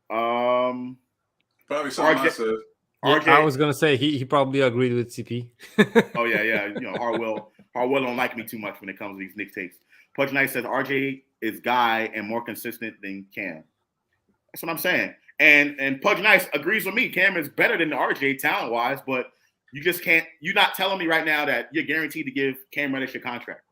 B: Probably something I said.
C: RJ, I was gonna say he probably agreed with CP.
A: Oh yeah. Harwell don't like me too much when it comes to these Knicks takes. Pudge Knight says RJ is guy and more consistent than Cam. That's what I'm saying. And Pudge Knight agrees with me. Cam is better than RJ talent wise, but you just can't. You're not telling me right now that you're guaranteed to give Cam Reddish a contract.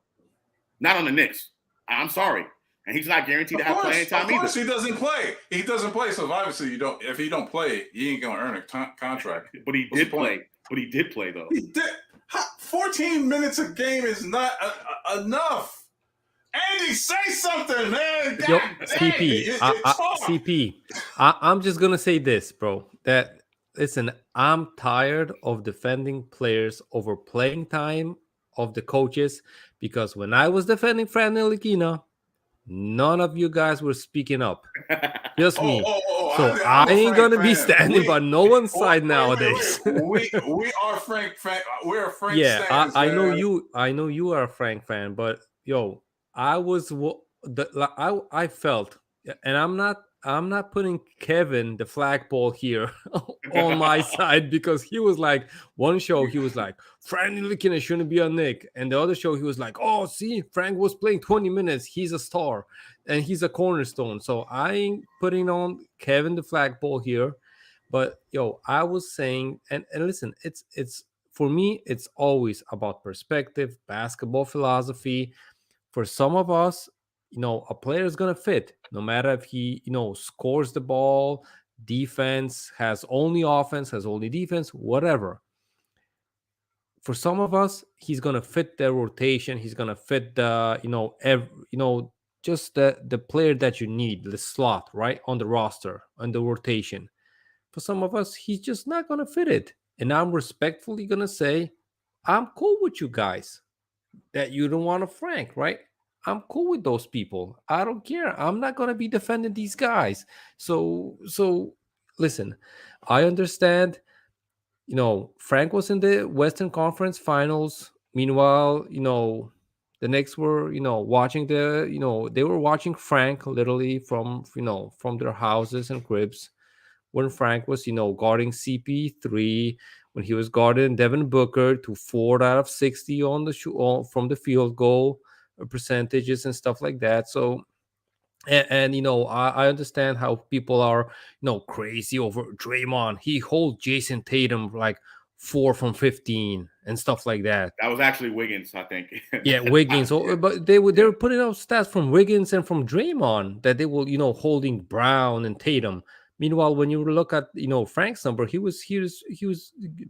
A: Not on the Knicks. I'm sorry. And he's not guaranteed to have playing time either.
B: Of course, he doesn't play. He doesn't play, so obviously you don't. If he don't play, he ain't gonna earn a contract.
A: But he did play. But he did play though.
B: He did. 14 minutes a game is not enough. Andy, say something, man.
C: Yo, CP, I'm just gonna say this, bro. That listen, I'm tired of defending players over playing time of the coaches, because when I was defending Fran Ntilikina, none of you guys were speaking up. Just me. So I ain't gonna be standing by no one's side nowadays.
B: We are Frank. We're Frank.
C: Yeah,
B: stands,
C: I know you. I know you are a Frank fan, but yo, I felt, and I'm not putting Kevin the flagpole here on my side, because he was like, one show he was like Frank Ntilikina shouldn't be a Knick, and the other show he was like, oh, see, Frank was playing 20 minutes, he's a star and he's a cornerstone. So I ain't putting on Kevin the flagpole here, but yo, I was saying, and listen, it's for me, it's always about perspective, basketball philosophy. For some of us, a player is going to fit no matter if he, scores the ball, defense, has only offense, has only defense, whatever. For some of us, he's going to fit their rotation. He's going to fit the, just the player that you need, the slot, right, on the roster, on the rotation. For some of us, he's just not going to fit it. And I'm respectfully going to say, I'm cool with you guys that you don't want a Frank, right? I'm cool with those people. I don't care. I'm not going to be defending these guys. So listen, I understand, Frank was in the Western Conference Finals. Meanwhile, the Knicks were, watching they were watching Frank literally from their houses and cribs when Frank was, guarding CP3, when he was guarding Devin Booker to 4 out of 60 on the from the field goal percentages and stuff like that. So And I understand how people are crazy over Draymond. He hold Jason Tatum like 4 from 15 and stuff like that.
A: That was actually Wiggins, I think.
C: Yeah, Wiggins.
A: Yeah.
C: But they were putting out stats from Wiggins and from Draymond that they were holding Brown and Tatum. Meanwhile, when you look at Frank's number, he was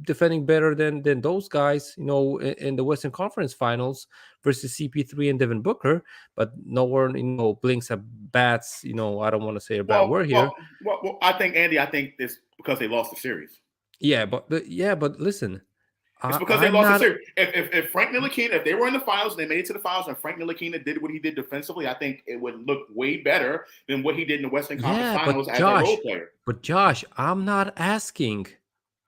C: defending better than those guys. In the Western Conference Finals versus CP3 and Devin Booker. But no one blinks at bats. I don't want to say a bad word here.
A: Well, I think Andy. I think it's because they lost the series.
C: Yeah, but listen.
A: It's because they lost the series. If Frank Ntilikina, if they were in the finals and they made it to the finals and Frank Ntilikina did what he did defensively, I think it would look way better than what he did in the Western Conference Finals as a role player.
C: But Josh, I'm not asking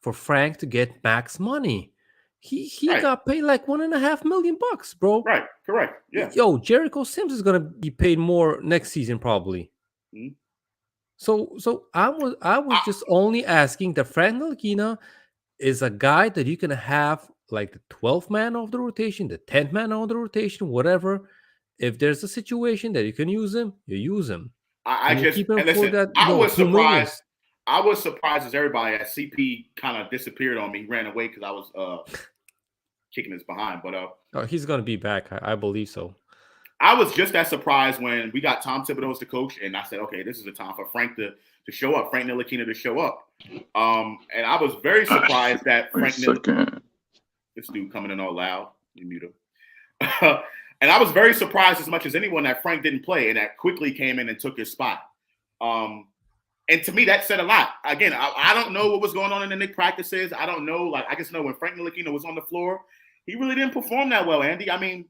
C: for Frank to get max money. He got paid like $1.5 million, bro.
A: Right, correct. Yeah.
C: Yo, Jericho Sims is gonna be paid more next season probably.
A: Mm-hmm.
C: So I was just only asking that Frank Ntilikina is a guy that you can have like the 12th man of the rotation, the 10th man of the rotation, whatever. If there's a situation that you can use him, you use him.
A: I was surprised. I was surprised as everybody as CP kind of disappeared on me, ran away because I was kicking his behind. But
C: he's gonna be back. I believe so.
A: I was just as surprised when we got Tom Thibodeau as the coach, and I said, okay, this is the time for Frank to show up, Frank Ntilikina to show up. And I was very surprised that Frank Ntilikina, this dude coming in all loud, you mute him. And I was very surprised as much as anyone that Frank didn't play and that Quickley came in and took his spot. And to me, that said a lot. Again, I don't know what was going on in the Knicks practices. I don't know. I just know when Frank Ntilikina was on the floor, he really didn't perform that well, Andy. I mean,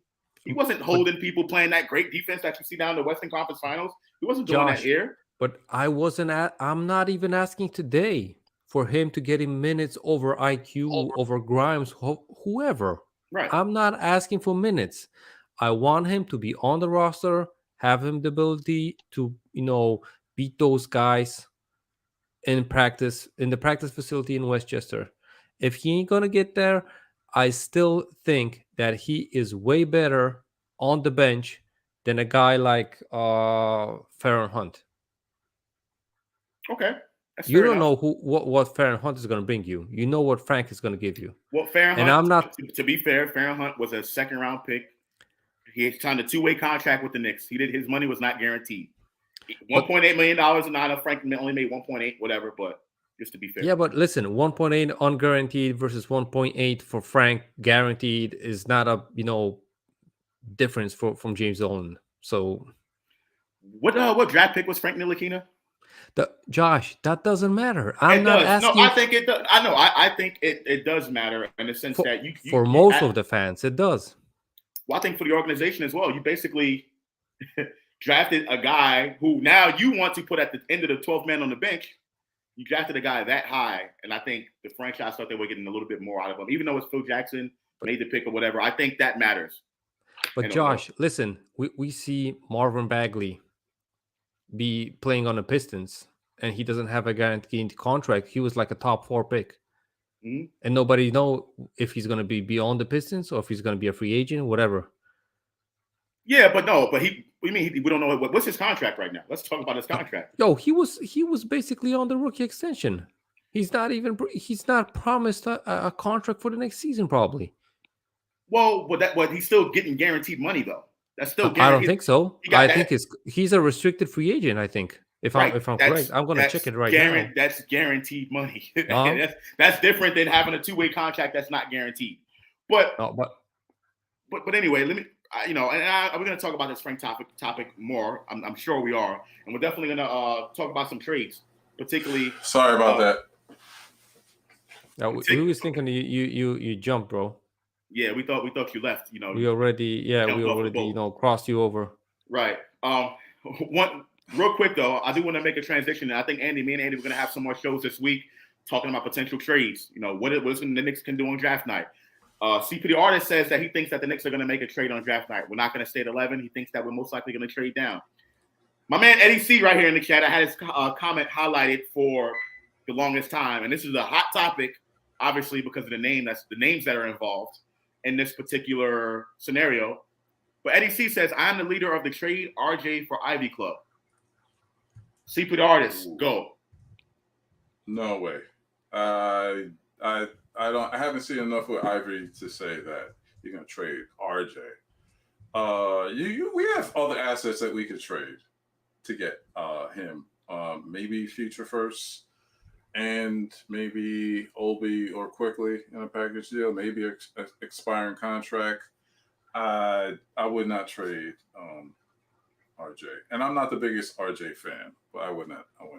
A: he wasn't holding people playing that great defense that you see down in the Western Conference Finals. He wasn't doing that here.
C: But I'm not even asking today for him to get him minutes over IQ, over Grimes, whoever.
A: Right.
C: I'm not asking for minutes. I want him to be on the roster, have him the ability to, beat those guys in practice, in the practice facility in Westchester. If he ain't going to get there, I still think that he is way better on the bench than a guy like Farron Hunt.
A: Okay.
C: You don't know what Farron Hunt is going to bring you. You know what Frank is going to give you.
A: Well, Farron Hunt, I'm not. To be fair, Farron Hunt was a second-round pick. He had signed a two-way contract with the Knicks. His money was not guaranteed. $1.8 million and not Frank only made 1.8, whatever. But just to be fair.
C: Yeah, but listen, 1.8 unguaranteed versus 1.8 for Frank guaranteed is not a difference from James Dolan. So,
A: what draft pick was Frank Ntilikina?
C: Josh, that doesn't matter. I'm not asking.
A: No, I think it does. I know. I think it does matter in the sense that you
C: for most of the fans, it does.
A: Well, I think for the organization as well, you basically drafted a guy who now you want to put at the end of the 12th man on the bench. You drafted a guy that high, and I think the franchise thought they were getting a little bit more out of him, even though it's Phil Jackson made the pick or whatever. I think that matters.
C: But Josh, listen, we see Marvin Bagley be playing on the Pistons, and he doesn't have a guaranteed contract. He was like a top 4 pick.
A: Mm-hmm.
C: And nobody know if he's going to be beyond the Pistons or if he's going to be a free agent, whatever.
A: Yeah, but we don't know what's his contract right now. Let's talk about his contract.
C: Yo, he was basically on the rookie extension. He's not promised a contract for the next season probably.
A: Well, he's still getting guaranteed money though. That's still guaranteed.
C: I don't think so. I think he's a restricted free agent, I think. If I'm correct, I'm going to check it right now.
A: That's guaranteed money. That's different than having a 2-way contract that's not guaranteed. But anyway, let me. We're going to talk about this Frank topic more. I'm sure we are, and we're definitely going to talk about some trades, particularly.
B: Sorry about that.
C: Now, we was thinking you jumped, bro.
A: Yeah, we thought you left.
C: We already crossed you over.
A: Right. One. Real quick, though, I do want to make a transition. I think me and Andy, we're going to have some more shows this week talking about potential trades. What the Knicks can do on draft night. CPD Artist says that he thinks that the Knicks are going to make a trade on draft night. We're not going to stay at 11. He thinks that we're most likely going to trade down. My man Eddie C right here in the chat, I had his comment highlighted for the longest time. And this is a hot topic, obviously, because of the names that are involved in this particular scenario. But Eddie C says, I'm the leader of the trade RJ for Ivy Club. Secret artist, go.
B: No way. I don't. I haven't seen enough with Ivy to say that you're gonna trade RJ. We have other assets that we could trade to get him. Maybe future first, and maybe Obi or Quickley in a package deal. Maybe expiring contract. I would not trade RJ, and I'm not the biggest RJ fan, but I wouldn't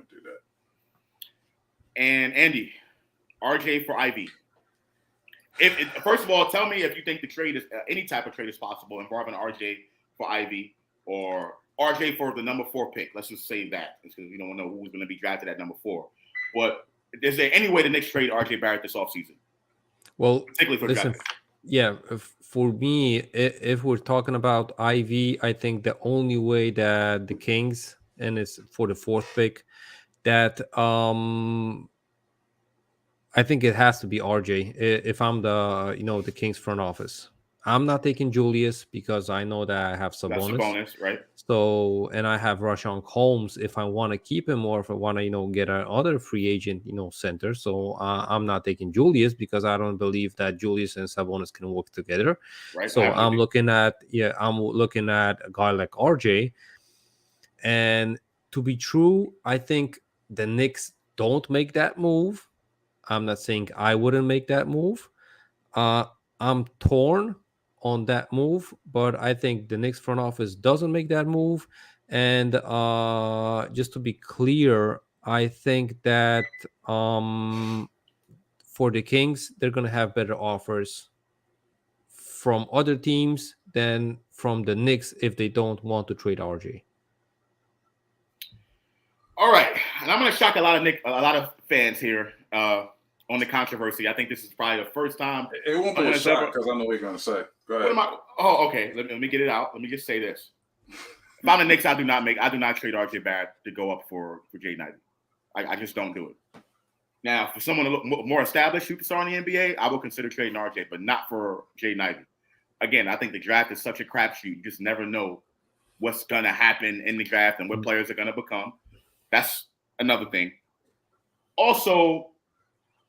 B: do that.
A: And Andy, RJ for Ivy. First of all, tell me if you think the trade is any type of trade is possible involving RJ for Ivy or RJ for the number 4 pick. Let's just say that because we don't know who's going to be drafted at number 4. But is there any way the Knicks trade RJ Barrett this offseason?
C: Well,
A: particularly for
C: listen, for me, if we're talking about Ivy, I think the only way that the Kings, and it's for the 4th pick, that I think it has to be RJ. If I'm the Kings front office, I'm not taking Julius because I know that I have Sabonis.
A: That's Sabonis, right?
C: So, and I have Rashawn Holmes if I want to keep him, or if I want to get another free agent center. So I'm not taking Julius because I don't believe that Julius and Sabonis can work together.
A: Right.
C: So I'm looking at a guy like RJ. And to be true, I think the Knicks don't make that move. I'm not saying I wouldn't make that move. I'm torn on that move, but I think the Knicks front office doesn't make that move. And just to be clear, I think that for the Kings, they're going to have better offers from other teams than from the Knicks if they don't want to trade RJ.
A: All right, and I'm going to shock a lot of fans here on the controversy. I think this is probably the first time.
B: It won't be a shock because I know what you're going to say. Go ahead.
A: Okay. Let me get it out. Let me just say this. If I'm the Knicks, I do not trade RJ Barrett to go up for Jaden Ivey. I just don't do it. Now, for someone to look more established superstar in the NBA, I will consider trading RJ, but not for Jaden Ivey. Again, I think the draft is such a crapshoot. You just never know what's going to happen in the draft and what players are going to become. That's another thing. Also,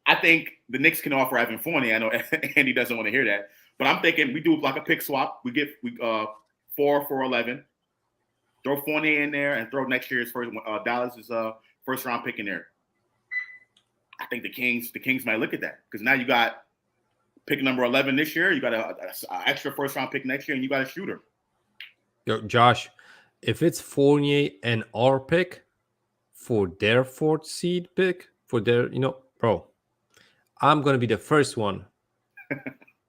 A: I think the Knicks can offer Evan Fournier. I know Andy doesn't want to hear that, but I'm thinking we do like a pick swap. We get 4 for 11. Throw Fournier in there and throw next year's Dallas's first round pick in there. I think the Kings might look at that because now you got pick number 11 this year. You got an extra first round pick next year, and you got a shooter.
C: Yo, Josh, if it's Fournier and our pick for their 4th seed pick for their, bro, I'm gonna be the first one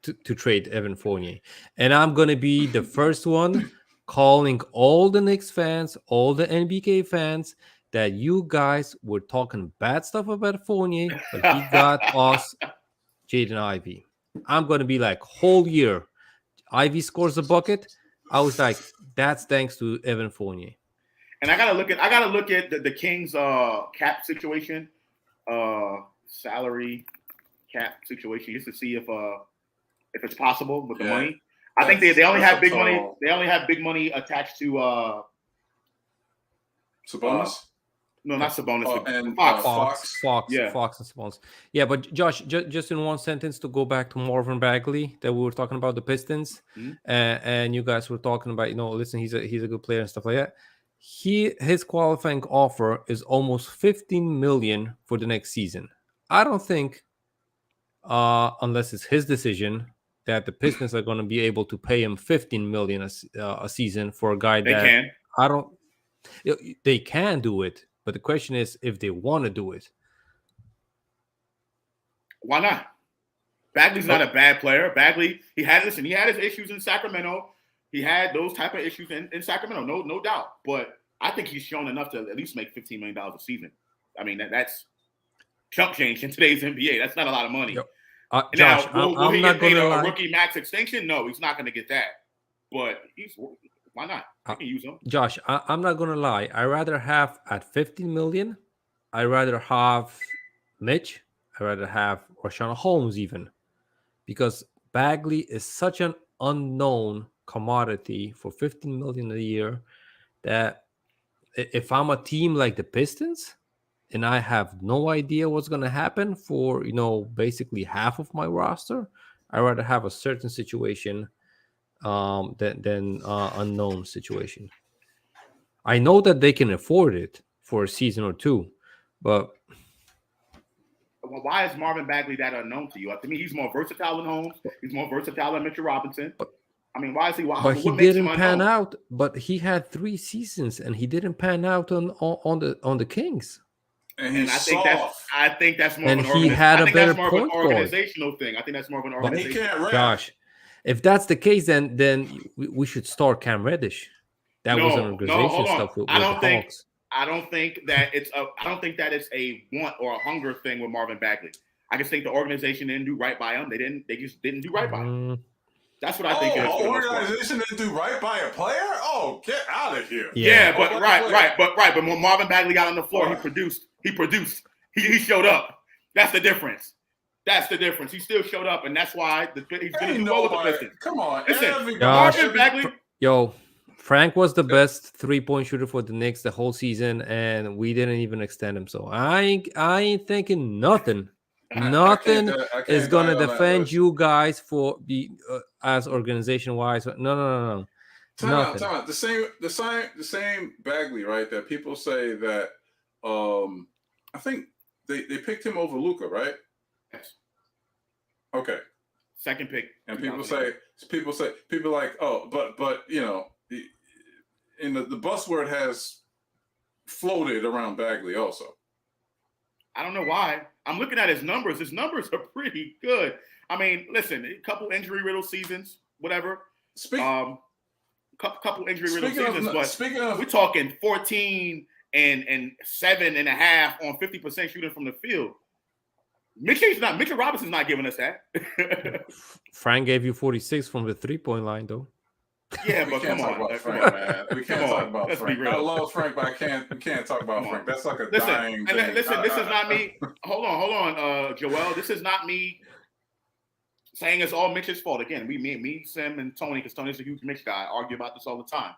C: to trade Evan Fournier, and I'm gonna be the first one calling all the Knicks fans, all the NBK fans, that you guys were talking bad stuff about Fournier, but he got us Jaden Ivey. I'm gonna be like, whole year, Ivy scores a bucket. I was like, that's thanks to Evan Fournier.
A: And I gotta look at the Kings cap situation, salary cap situation, just to see if it's possible with the money. I think they only have big money. They only have big money attached to
B: Sabonis.
A: No, not Sabonis.
B: And
C: Fox.
A: Yeah.
C: Fox and Sabonis. Yeah, but Josh, just in one sentence to go back to Marvin Bagley that we were talking about the Pistons, and you guys were talking about, listen, he's a good player and stuff like that. His qualifying offer is almost $15 million for the next season. I don't think, unless it's his decision, that the Pistons are going to be able to pay him $15 million a season for a guy they can do it. But the question is if they want to do it.
A: Why not? Bagley's not a bad player. Bagley, he had his issues in Sacramento. He had those type of issues in Sacramento, no doubt. But I think he's shown enough to at least make $15 million a season. I mean, that's chump change in today's NBA. That's not a lot of money.
C: Josh,
A: will he get paid a rookie max extension? No, he's not going to get that. But why not? I can use him.
C: Josh, I'm not going to lie. I rather have at $15 million. I rather have Mitch. I rather have Rashawn Holmes even, because Bagley is such an unknown commodity for $15 million a year that if I'm a team like the Pistons and I have no idea what's going to happen for, basically half of my roster, I'd rather have a certain situation than unknown situation. I know that they can afford it for a season or two, but
A: why is Marvin Bagley that unknown to you? To me, he's more versatile than Holmes. He's more versatile than Mitchell Robinson. I mean, why is he?
C: But he didn't pan out. But he had 3 seasons, and he didn't pan out on the Kings.
B: And
A: I think that's more.
C: And
A: of an
C: he had a better point guard.
A: Organizational thing. I think that's more of an organizational.
B: He can't rap.
C: Josh, if that's the case, then we should start Cam Reddish. That was an organization stuff with the Hawks.
A: I don't think that it's a want or a hunger thing with Marvin Bagley. I just think the organization didn't do right by him. They just didn't do right by him. That's what I think.
B: The organization didn't do right by a player? Oh, get out of here.
A: Yeah, but Marvin Bagley got on the floor. He produced. He showed up. That's the difference. He still showed up, and that's why he's going to do well with the Pistons.
B: Come on.
A: Listen, Marvin Bagley.
C: Frank was the best 3-point shooter for the Knicks the whole season, and we didn't even extend him. So I ain't thinking nothing. Nothing is gonna defend you guys for as organization wise. No.
B: Time out. The same Bagley, right? That people say that. I think they picked him over Luka, right?
A: Yes.
B: Okay.
A: Second pick.
B: And people like, oh, but and the buzzword has floated around Bagley also.
A: I don't know why. I'm looking at his numbers. His numbers are pretty good. I mean, listen, a couple injury-riddled seasons, whatever. Couple injury-riddled seasons, but we're talking 14 and 7.5 on 50% shooting from the field. Mitchell Robinson's not giving us that.
B: Frank gave you 46 from the 3-point line, though.
A: Yeah, but come on,
B: Frank, man. We can't talk about Frank. I love Frank, but we can't talk about Frank. That's like a dying thing.
A: Listen, this is not me. Hold on, Joel. This is not me saying it's all Mitch's fault. Again, me, Sim, and Tony, because Tony's a huge Mitch guy, argue about this all the time.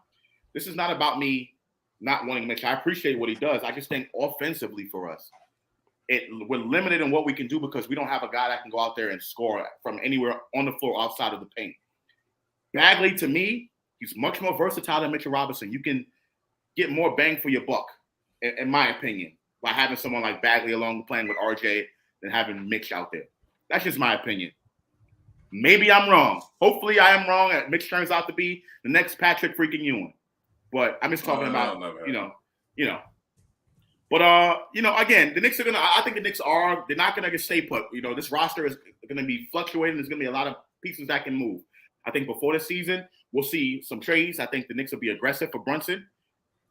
A: This is not about me not wanting Mitch. I appreciate what he does. I just think offensively for us, we're limited in what we can do because we don't have a guy that can go out there and score from anywhere on the floor outside of the paint. Bagley, to me, he's much more versatile than Mitchell Robinson. You can get more bang for your buck, in my opinion, by having someone like Bagley along playing with RJ than having Mitch out there. That's just my opinion. Maybe I'm wrong. Hopefully I am wrong. Mitch turns out to be the next Patrick freaking Ewing. But I'm just talking about, But, again, the Knicks I think the Knicks they're not going to stay put. This roster is going to be fluctuating. There's going to be a lot of pieces that can move. I think before the season, we'll see some trades. I think the Knicks will be aggressive for Brunson.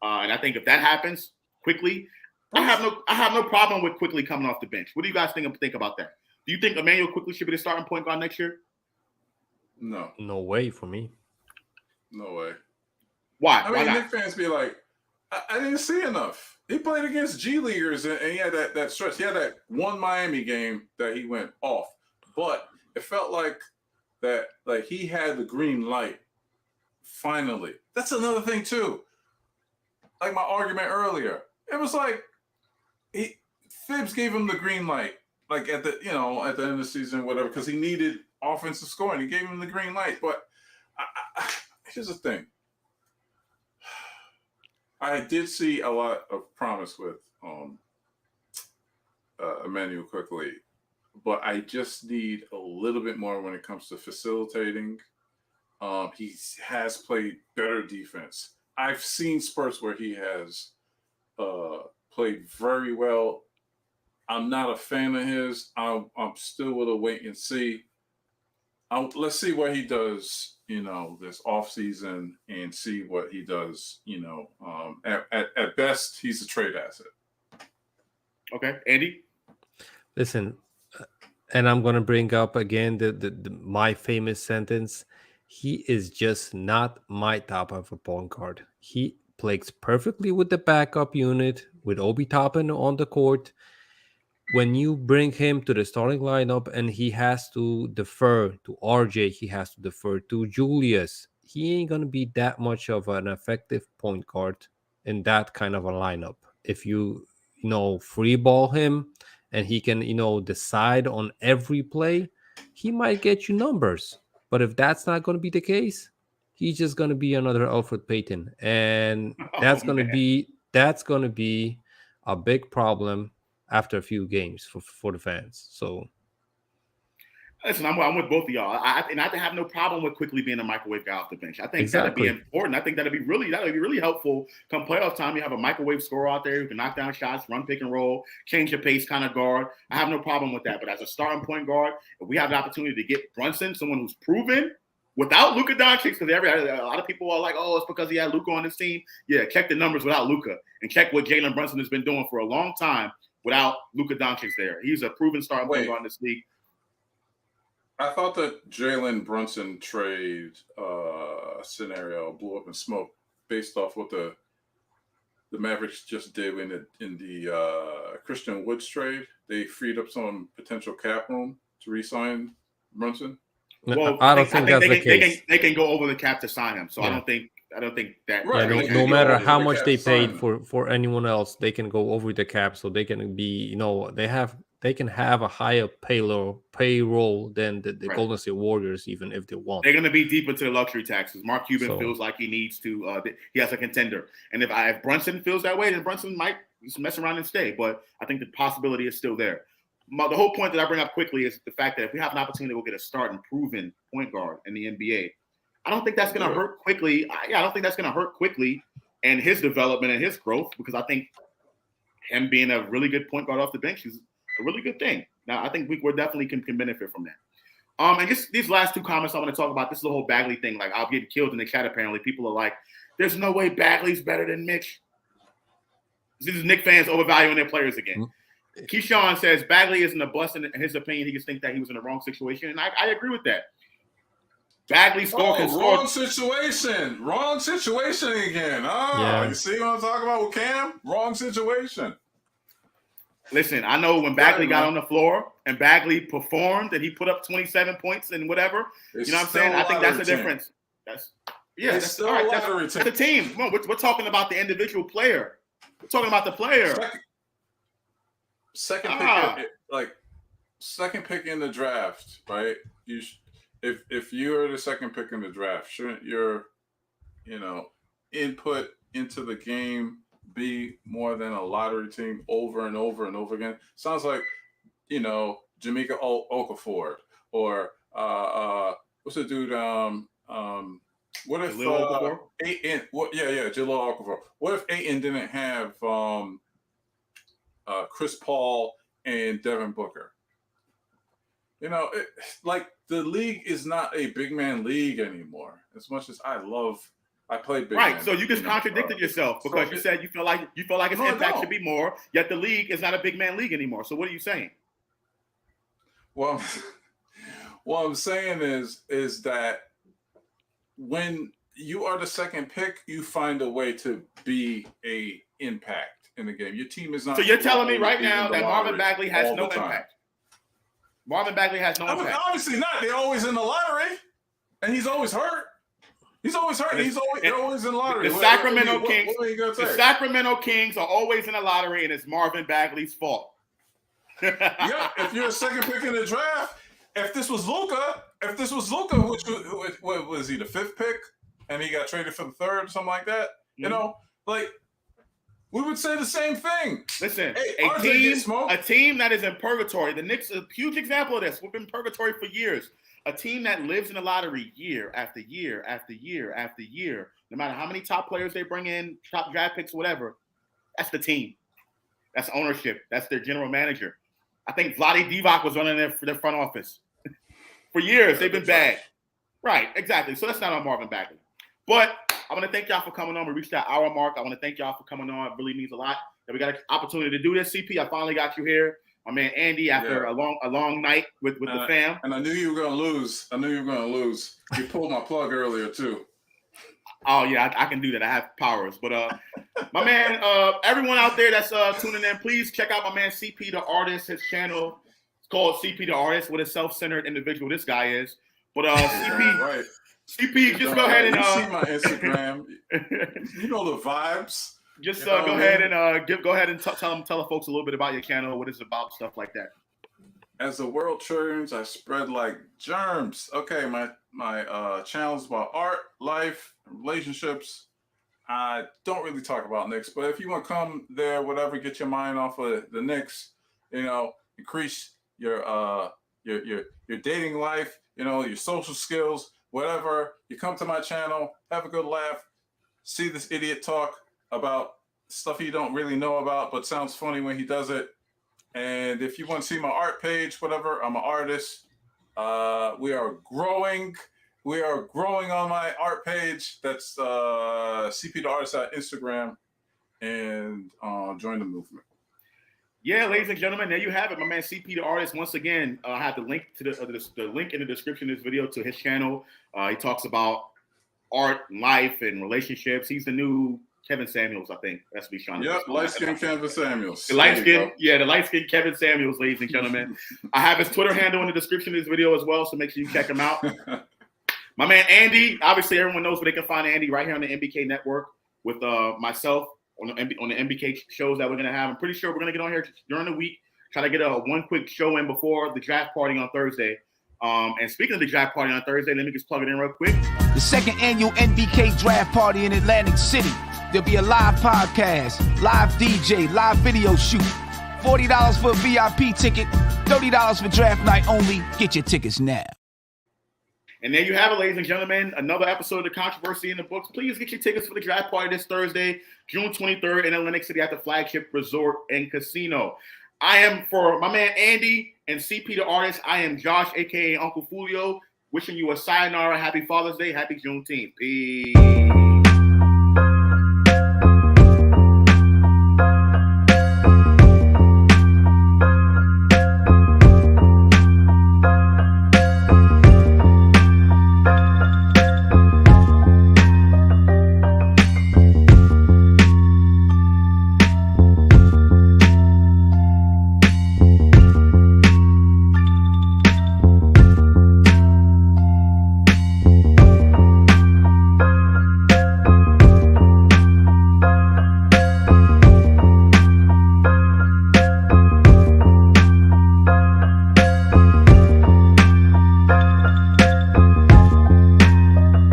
A: And I think if that happens quickly, I have no problem with Quickley coming off the bench. What do you guys think about that? Do you think Immanuel Quickley should be the starting point guard next year?
B: No.
C: No way for me.
B: No way.
A: Why?
B: I mean, Knicks fans be like, I didn't see enough. He played against G Leaguers and he had that stretch. He had that one Miami game that he went off. But it felt like that, like he had the green light. Finally. That's another thing too. Like my argument earlier. It was like Phibbs gave him the green light, like at the end of the season, whatever, because he needed offensive scoring. He gave him the green light. But here's the thing. I did see a lot of promise with Immanuel Quickley, but I just need a little bit more when it comes to facilitating. He has played better defense. I've seen spurts where he has played very well. I'm not a fan of his. I'm still with a wait and see. Let's see what he does, this offseason and see what he does, at best, he's a trade asset.
A: Okay. Andy?
C: Listen, and I'm going to bring up again my famous sentence. He is just not my type of a point guard. He plays perfectly with the backup unit, with Obi Toppin on the court. When you bring him to the starting lineup and he has to defer to RJ, he has to defer to Julius, he ain't going to be that much of an effective point guard in that kind of a lineup. If you free ball him and he can decide on every play, he might get you numbers. But if that's not going to be the case, he's just going to be another Alfred Payton, and that's going to be a big problem after a few games for the fans. So
A: listen, I'm with both of y'all. I have no problem with Quickley being a microwave guy off the bench. I think
C: Exactly.
A: that'd be important. I think that'd be really helpful come playoff time. You have a microwave scorer out there who can knock down shots, run pick and roll, change your pace kind of guard. I have no problem with that. But as a starting point guard, if we have the opportunity to get Brunson, someone who's proven without Luka Doncic, because a lot of people are like, oh, it's because he had Luka on his team. Yeah, check the numbers without Luka and check what Jalen Brunson has been doing for a long time without Luka Doncic there. He's a proven starting point guard in this league.
B: I thought that Jalen Brunson trade scenario blew up in smoke based off what the Mavericks just did in the Christian Woods trade. They freed up some potential cap room to re-sign Brunson.
C: Well, I don't think that's the case.
A: They can go over the cap to sign him. So yeah. I don't think that.
C: Right. Yeah, no matter how much they paid for anyone else, they can go over the cap, so they can be, they can have a higher payroll than the Golden State Warriors, even if they want.
A: They're going to be deep into the luxury taxes. Mark Cuban feels like he needs to. He has a contender, and if Brunson feels that way, then Brunson might just mess around and stay. But I think the possibility is still there. The whole point that I bring up quickly is the fact that if we have an opportunity to go get a starting proven point guard in the NBA, I don't think that's going to hurt Quickley. I don't think that's going to hurt Quickley and his development and his growth, because I think him being a really good point guard off the bench is a really good thing. Now, I think we're definitely can benefit from that. And just these last two comments I want to talk about. This is the whole Bagley thing. Like, I'll get killed in the chat. Apparently, people are like, "There's no way Bagley's better than Mitch." These Knicks fans overvaluing their players again. Mm-hmm. Keyshawn says Bagley isn't a bust. In his opinion, he just thinks that he was in the wrong situation, and I agree with that. Bagley score.
B: Wrong situation again. You see what I'm talking about with Cam? Wrong situation.
A: Listen, I know when Bagley got on the floor and Bagley performed and he put up 27 points and whatever, you know what I'm saying? I think that's the difference. That's all right. That's the team. Come on, we're talking about the individual player. We're talking about the player.
B: Second pick in the draft, right? If you're the second pick in the draft, shouldn't your input into the game be more than a lottery team over and over and over again? Sounds like Jamaica Okafor or what's the dude? What if Ayton? Jalil Okafor. What if Ayton didn't have Chris Paul and Devin Booker? The league is not a big man league anymore. As much as I play big man.
A: Right. So you just contradicted yourself because you said you feel like its impact should be more, yet the league is not a big man league anymore. So what are you saying?
B: Well, what I'm saying is that when you are the second pick, you find a way to be a impact in the game. Your team is not.
A: So you're telling me right now that Marvin Bagley has no impact? Marvin Bagley has no impact.
B: Obviously not. They're always in the lottery, and he's always hurt. They're always in the lottery.
A: The Sacramento Kings are always in the lottery, and it's Marvin Bagley's fault.
B: Yeah, if you're a second pick in the draft, if this was Luka, what was he, the fifth pick, and he got traded for the third, something like that, we would say the same thing.
A: Listen, a team that is in purgatory. The Knicks are a huge example of this. We've been in purgatory for years. A team that lives in the lottery year after year after year after year, no matter how many top players they bring in, top draft picks, whatever, that's the team. That's ownership. That's their general manager. I think Vlade Divac was running their front office. For years, they've been bad. Right, exactly. So that's not on Marvin Bagley. But I want to thank y'all for coming on. We reached that hour mark. I want to thank y'all for coming on. It really means a lot that we got an opportunity to do this. CP, I finally got you here. My man Andy, after a long night with the fam.
B: And I knew you were going to lose. You pulled my plug earlier, too.
A: Oh, yeah, I can do that. I have powers. But my man, everyone out there that's tuning in, please check out my man CP the Artist. His channel is called CP the Artist. What a self-centered individual this guy is. But CP,
B: right.
A: CP, just go ahead and
B: you see my Instagram. You know the vibes.
A: Just go ahead and tell the folks a little bit about your channel, what it's about, stuff like that.
B: As the world turns, I spread like germs. Okay, my channel is about art, life, relationships. I don't really talk about Knicks, but if you want to come there, whatever, get your mind off of the Knicks, increase your dating life, your social skills, whatever. You come to my channel, have a good laugh, see this idiot talk about stuff you don't really know about, but sounds funny when he does it. And if you want to see my art page, whatever, I'm an artist. We are growing. We are growing on my art page. That's CP the Artist at Instagram, and join the movement.
A: Yeah, ladies and gentlemen, there you have it. My man CP the Artist. Once again, I have the link to the link in the description of this video to his channel. He talks about art, life, and relationships. He's the new Kevin Samuels, I think. That's what he's trying to do.
B: Yep, light-skinned Kevin Samuels.
A: The light-skinned Kevin Samuels, ladies and gentlemen. I have his Twitter handle in the description of this video as well, so make sure you check him out. My man Andy, obviously everyone knows where they can find Andy right here on the NBK Network with myself on the NBK shows that we're going to have. I'm pretty sure we're going to get on here during the week, try to get one quick show in before the draft party on Thursday. And speaking of the draft party on Thursday, let me just plug it in real quick.
D: The second annual NBK draft party in Atlantic City. There'll be a live podcast, live DJ, live video shoot. $40 for a VIP ticket, $30 for draft night only. Get your tickets now.
A: And there you have it, ladies and gentlemen. Another episode of the Controversy in the books. Please get your tickets for the draft party this Thursday, June 23rd in Atlantic City at the Flagship Resort and Casino. I am, for my man Andy and CP the Artist, I am Josh, a.k.a. UnclefOOlio, wishing you a sayonara, happy Father's Day, happy Juneteenth. Peace.